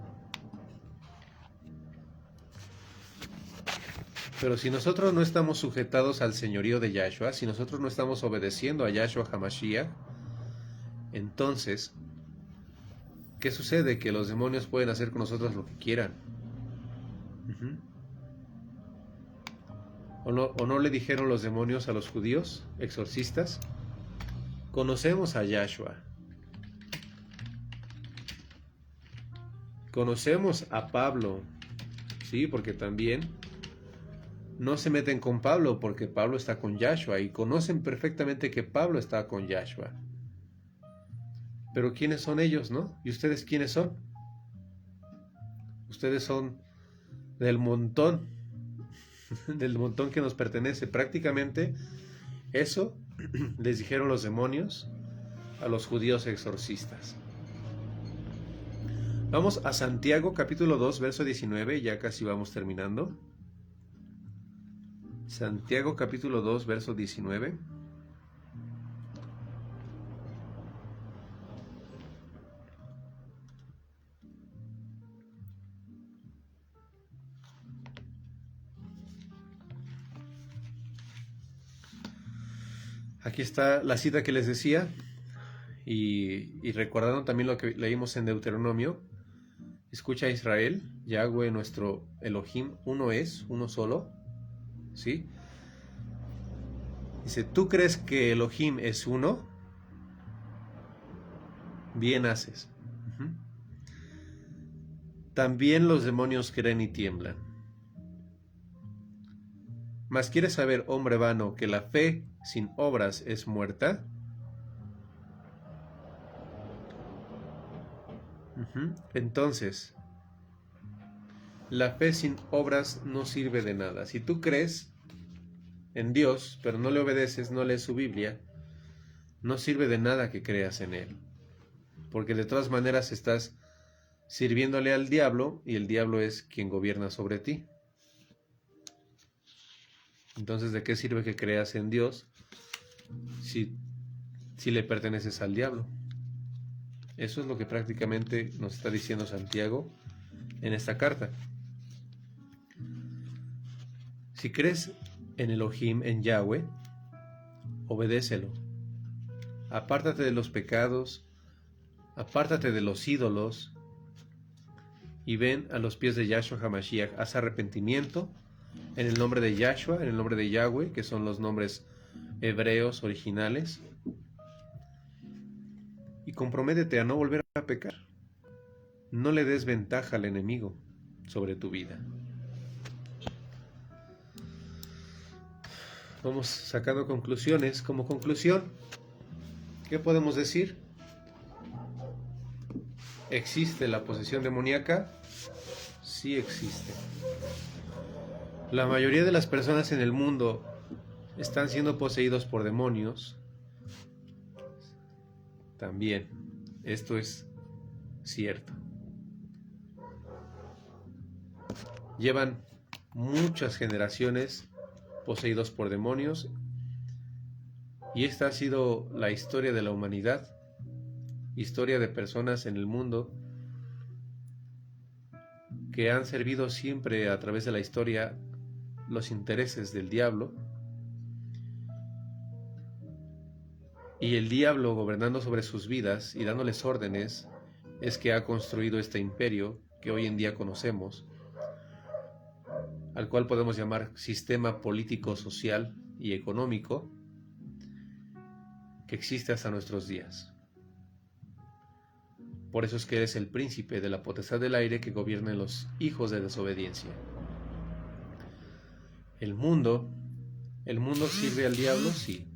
Pero si nosotros no estamos sujetados al señorío de Yahshua, si nosotros no estamos obedeciendo a Yahshua HaMashiach, entonces, ¿qué sucede? Que los demonios pueden hacer con nosotros lo que quieran. ¿O no le dijeron los demonios a los judíos, exorcistas? Conocemos a Yahshua. Conocemos a Pablo. Sí, porque también no se meten con Pablo porque Pablo está con Yahshua y conocen perfectamente que Pablo está con Yahshua. Pero ¿quiénes son ellos, no? ¿Y ustedes quiénes son? Ustedes son del montón que nos pertenece. Prácticamente eso les dijeron los demonios a los judíos exorcistas. Vamos a Santiago capítulo 2, verso 19, ya casi vamos terminando. Santiago capítulo 2, verso 19. Aquí está la cita que les decía, y recordando también lo que leímos en Deuteronomio. Escucha, Israel, Yahweh nuestro Elohim, uno es, uno solo, ¿sí? Dice, ¿tú crees que Elohim es uno? Bien haces. También los demonios creen y tiemblan. ¿Mas quieres saber, hombre vano, que la fe sin obras es muerta? Entonces, la fe sin obras no sirve de nada. Si tú crees en Dios, pero no le obedeces, no lees su Biblia, no sirve de nada que creas en Él. Porque de todas maneras estás sirviéndole al diablo y el diablo es quien gobierna sobre ti. Entonces, ¿de qué sirve que creas en Dios si le perteneces al diablo? Eso es lo que prácticamente nos está diciendo Santiago en esta carta. Si crees en Elohim, en Yahweh, obedécelo. Apártate de los pecados, apártate de los ídolos y ven a los pies de Yahshua HaMashiach. Haz arrepentimiento en el nombre de Yahshua, en el nombre de Yahweh, que son los nombres hebreos originales, y comprométete a no volver a pecar. No le des ventaja al enemigo sobre tu vida. Vamos sacando conclusiones. Como conclusión, ¿qué podemos decir? ¿Existe la posesión demoníaca? Sí existe. La mayoría de las personas en el mundo están siendo poseídos por demonios. También, esto es cierto. Llevan muchas generaciones poseídos por demonios y esta ha sido la historia de la humanidad, historia de personas en el mundo que han servido siempre a través de la historia los intereses del diablo, y el diablo, gobernando sobre sus vidas y dándoles órdenes, es que ha construido este imperio que hoy en día conocemos, al cual podemos llamar sistema político, social y económico, que existe hasta nuestros días. Por eso es que eres el príncipe de la potestad del aire que gobierna en los hijos de desobediencia. ¿El mundo sirve al diablo? Sí.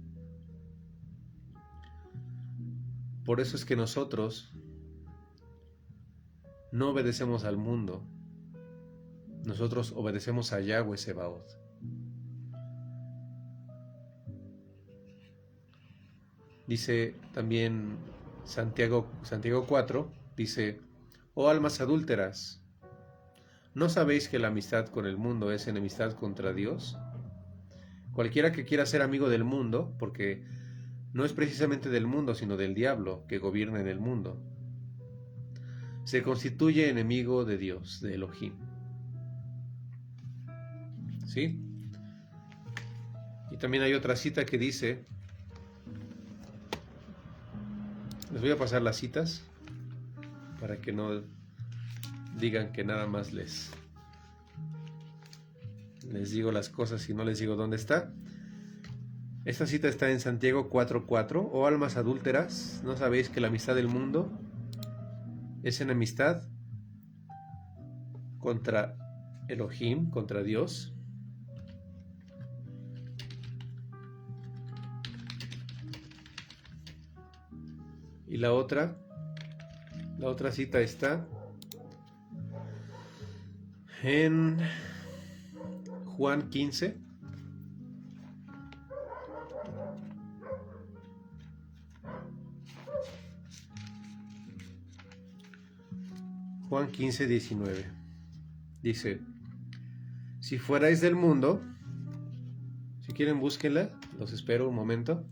Por eso es que nosotros no obedecemos al mundo. Nosotros obedecemos a Yahweh Sebaot. Dice también Santiago 4, dice, oh almas adúlteras, ¿no sabéis que la amistad con el mundo es enemistad contra Dios? Cualquiera que quiera ser amigo del mundo, porque no es precisamente del mundo, sino del diablo que gobierna en el mundo, se constituye enemigo de Dios, de Elohim. ¿Sí? Y también hay otra cita que dice, les voy a pasar las citas para que no digan que nada más les digo las cosas y no les digo dónde está. Esta cita está en Santiago 4:4. Oh almas adúlteras, ¿no sabéis que la amistad del mundo es enemistad contra Elohim, contra Dios? Y la otra cita está en Juan 15. Juan 15, 19. Dice, si fuerais del mundo, si quieren búsquenla, los espero un momento.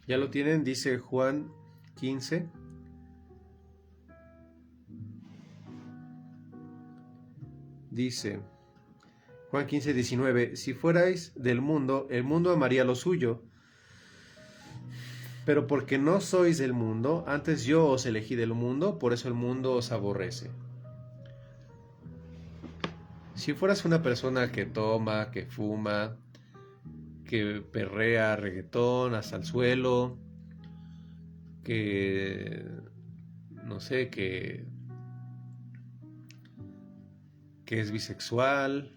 Ya lo tienen, dice Juan 15. Dice Juan 15, 19, si fuerais del mundo, el mundo amaría lo suyo, pero porque no sois del mundo, antes yo os elegí del mundo, por eso el mundo os aborrece. Si fueras una persona que toma, que fuma, que perrea reggaetón hasta el suelo, que no sé, que es bisexual,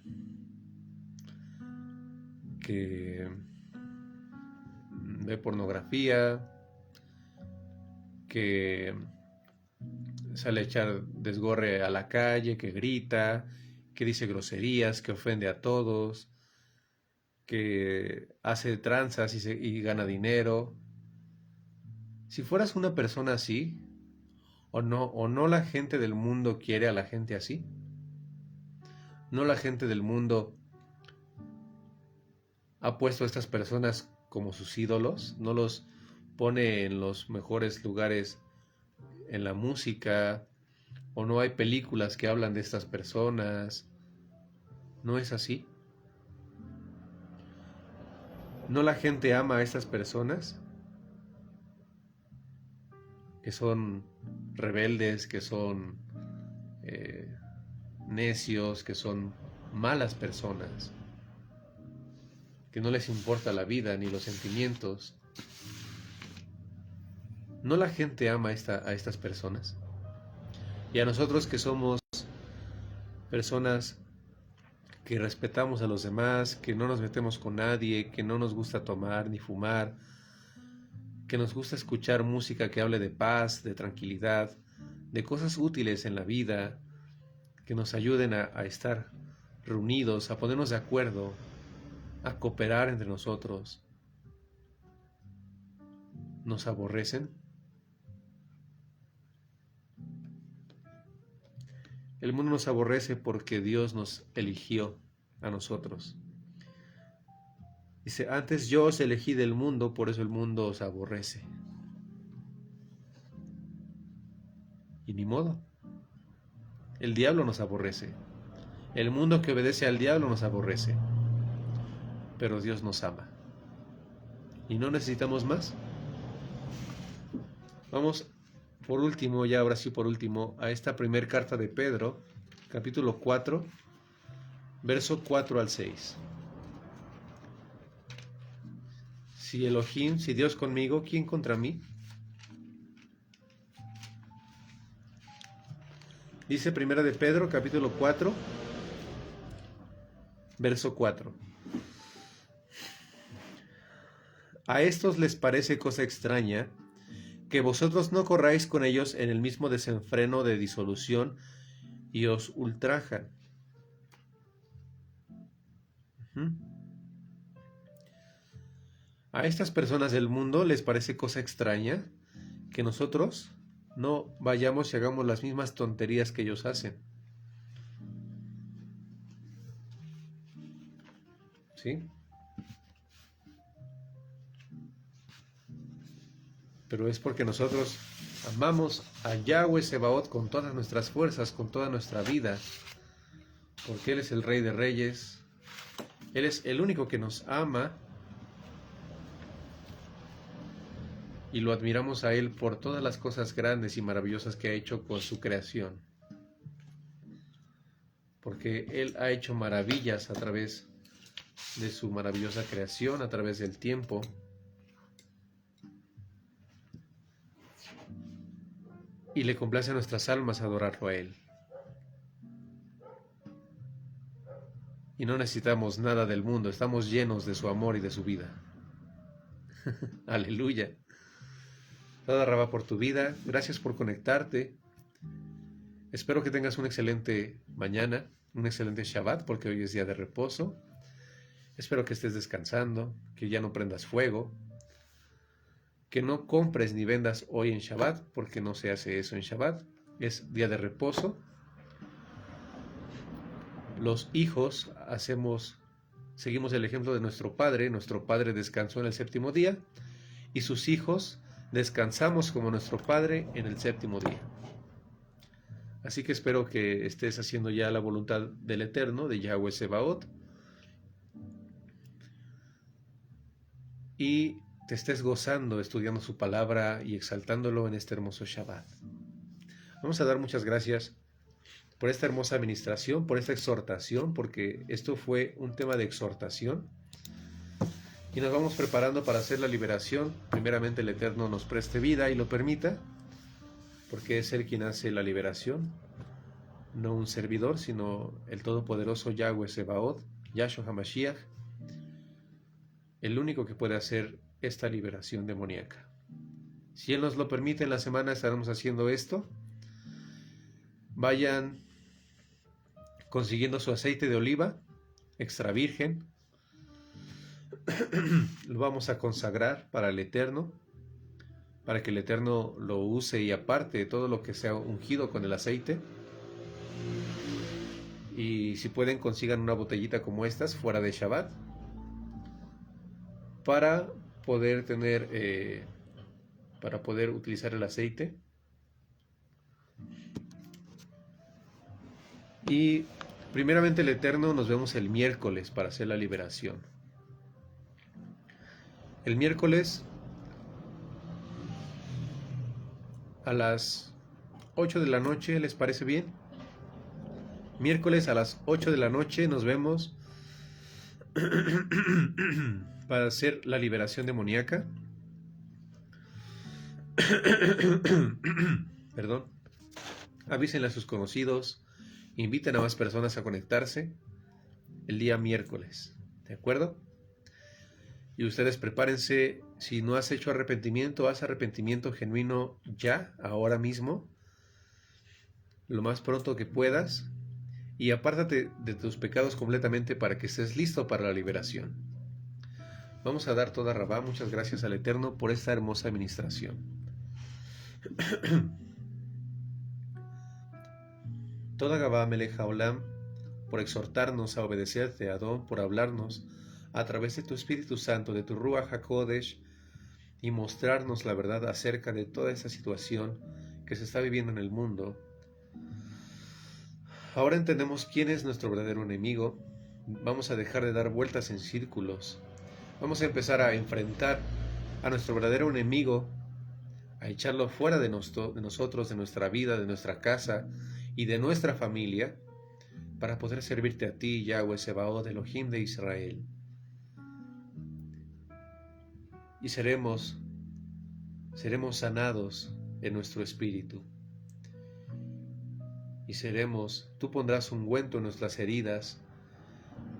que ve pornografía, que sale a echar desgorre a la calle, que grita, que dice groserías, que ofende a todos, que hace tranzas y gana dinero. Si fueras una persona así, o no la gente del mundo quiere a la gente así. No la gente del mundo ha puesto a estas personas como sus ídolos, no los pone en los mejores lugares en la música, o no hay películas que hablan de estas personas. ¿No es así? ¿No la gente ama a estas personas que son rebeldes, que son necios, que son malas personas, que no les importa la vida ni los sentimientos? ¿No la gente ama a estas personas? Y a nosotros que somos personas que respetamos a los demás, que no nos metemos con nadie, que no nos gusta tomar ni fumar, que nos gusta escuchar música que hable de paz, de tranquilidad, de cosas útiles en la vida, que nos ayuden a estar reunidos, a ponernos de acuerdo, a cooperar entre nosotros, ¿nos aborrecen? El mundo nos aborrece porque Dios nos eligió a nosotros. Dice, antes yo os elegí del mundo, por eso el mundo os aborrece. Y ni modo. El diablo nos aborrece. El mundo que obedece al diablo nos aborrece. Pero Dios nos ama. ¿Y no necesitamos más? Vamos, por último, ya ahora sí por último, a esta primer carta de Pedro, capítulo 4, verso 4 al 6. Si Elohim, si Dios conmigo, ¿quién contra mí? Dice primera de Pedro, capítulo 4, verso 4. A estos les parece cosa extraña que vosotros no corráis con ellos en el mismo desenfreno de disolución y os ultrajan. A estas personas del mundo les parece cosa extraña que nosotros no vayamos y hagamos las mismas tonterías que ellos hacen. ¿Sí? Pero es porque nosotros amamos a Yahweh Sebaot con todas nuestras fuerzas, con toda nuestra vida, porque Él es el Rey de Reyes, Él es el único que nos ama, y lo admiramos a Él por todas las cosas grandes y maravillosas que ha hecho con su creación, porque Él ha hecho maravillas a través de su maravillosa creación, a través del tiempo. Y le complace a nuestras almas adorarlo a Él. Y no necesitamos nada del mundo, estamos llenos de su amor y de su vida. Aleluya. Toda Rabá por tu vida, gracias por conectarte. Espero que tengas una excelente mañana, un excelente Shabbat, porque hoy es día de reposo. Espero que estés descansando, que ya no prendas fuego, que no compres ni vendas hoy en Shabbat, porque no se hace eso en Shabbat, es día de reposo. Los hijos seguimos el ejemplo de nuestro padre descansó en el séptimo día, y sus hijos descansamos como nuestro padre en el séptimo día. Así que espero que estés haciendo ya la voluntad del Eterno, de Yahweh Sebaot, y te estés gozando, estudiando su palabra y exaltándolo en este hermoso Shabbat. Vamos a dar muchas gracias por esta hermosa administración, por esta exhortación, porque esto fue un tema de exhortación. Y nos vamos preparando para hacer la liberación. Primeramente el Eterno nos preste vida y lo permita, porque es Él quien hace la liberación, no un servidor, sino el todopoderoso Yahweh Sebaot, Yahshua HaMashiach, el único que puede hacer esta liberación demoníaca. Si Él nos lo permite, en la semana estaremos haciendo esto. Vayan consiguiendo su aceite de oliva extra virgen. Lo vamos a consagrar para el Eterno, para que el Eterno lo use y aparte de todo lo que sea ungido con el aceite. Y si pueden, consigan una botellita como estas fuera de Shabbat, para poder utilizar el aceite. Y primeramente el Eterno, nos vemos el miércoles para hacer la liberación. El miércoles a las 8 de la noche, ¿les parece bien? Miércoles a las 8 de la noche nos vemos para hacer la liberación demoníaca. Perdón. Avísenle a sus conocidos, inviten a más personas a conectarse el día miércoles, ¿de acuerdo? Y ustedes prepárense, si no has hecho arrepentimiento, haz arrepentimiento genuino ya, ahora mismo, lo más pronto que puedas, y apártate de tus pecados completamente para que estés listo para la liberación. Vamos a dar toda Rabá, muchas gracias al Eterno por esta hermosa administración. Toda Gabá Melech Haolam, por exhortarnos a obedecerte, Adón, por hablarnos a través de tu Espíritu Santo, de tu Ruach HaKodesh, y mostrarnos la verdad acerca de toda esa situación que se está viviendo en el mundo. Ahora entendemos quién es nuestro verdadero enemigo. Vamos a dejar de dar vueltas en círculos. Vamos a empezar a enfrentar a nuestro verdadero enemigo, a echarlo fuera de nosotros, de nuestra vida, de nuestra casa y de nuestra familia, para poder servirte a ti, Yahweh Sebaot, Elohim de Israel. Y seremos sanados en nuestro espíritu. Y tú pondrás ungüento en nuestras heridas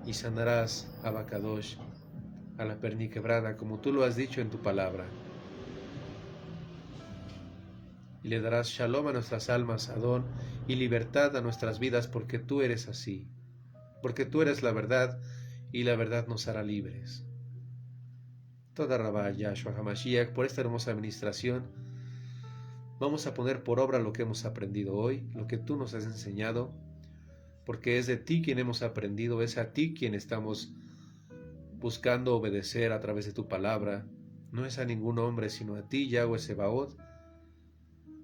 y sanarás a Bacadosh, a la perniquebrada, como tú lo has dicho en tu palabra. Y le darás shalom a nuestras almas, Adón, y libertad a nuestras vidas, porque tú eres así, porque tú eres la verdad, y la verdad nos hará libres. Toda Rabá Yahshua HaMashiach por esta hermosa administración. Vamos a poner por obra lo que hemos aprendido hoy, lo que tú nos has enseñado, porque es de ti quien hemos aprendido, es a ti quien estamos buscando obedecer a través de tu palabra. No es a ningún hombre, sino a ti, Yahweh Sebaot,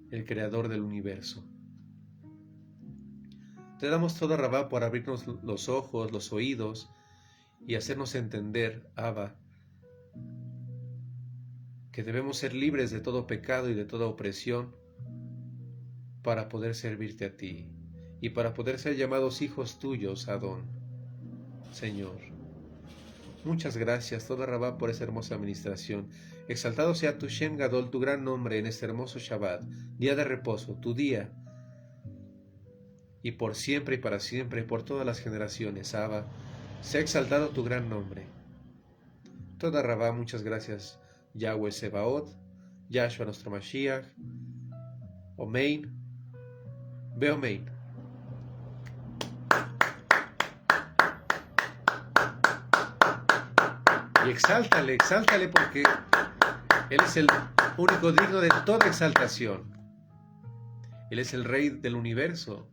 el creador del universo. Te damos toda Rabá por abrirnos los ojos, los oídos y hacernos entender, Abba, que debemos ser libres de todo pecado y de toda opresión para poder servirte a ti y para poder ser llamados hijos tuyos, Adón. Señor, muchas gracias, toda Rabá, por esa hermosa administración. Exaltado sea tu Shem Gadol, tu gran nombre, en este hermoso Shabbat, día de reposo, tu día, y por siempre y para siempre, por todas las generaciones, Abba, sea exaltado tu gran nombre. Toda Rabá, muchas gracias, Yahweh Sebaot, Yahshua nuestro Mashiach, Omein, Beomein. Y exáltale porque Él es el único digno de toda exaltación. Él es el Rey del universo.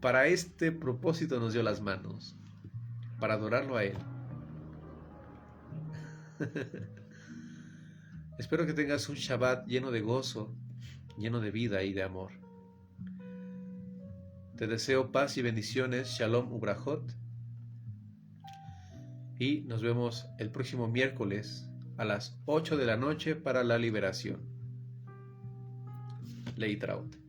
Para este propósito nos dio las manos, para adorarlo a Él. Espero que tengas un Shabbat lleno de gozo, lleno de vida y de amor. Te deseo paz y bendiciones, Shalom Ubrajot, y nos vemos el próximo miércoles a las 8 de la noche para la liberación. Leitraut.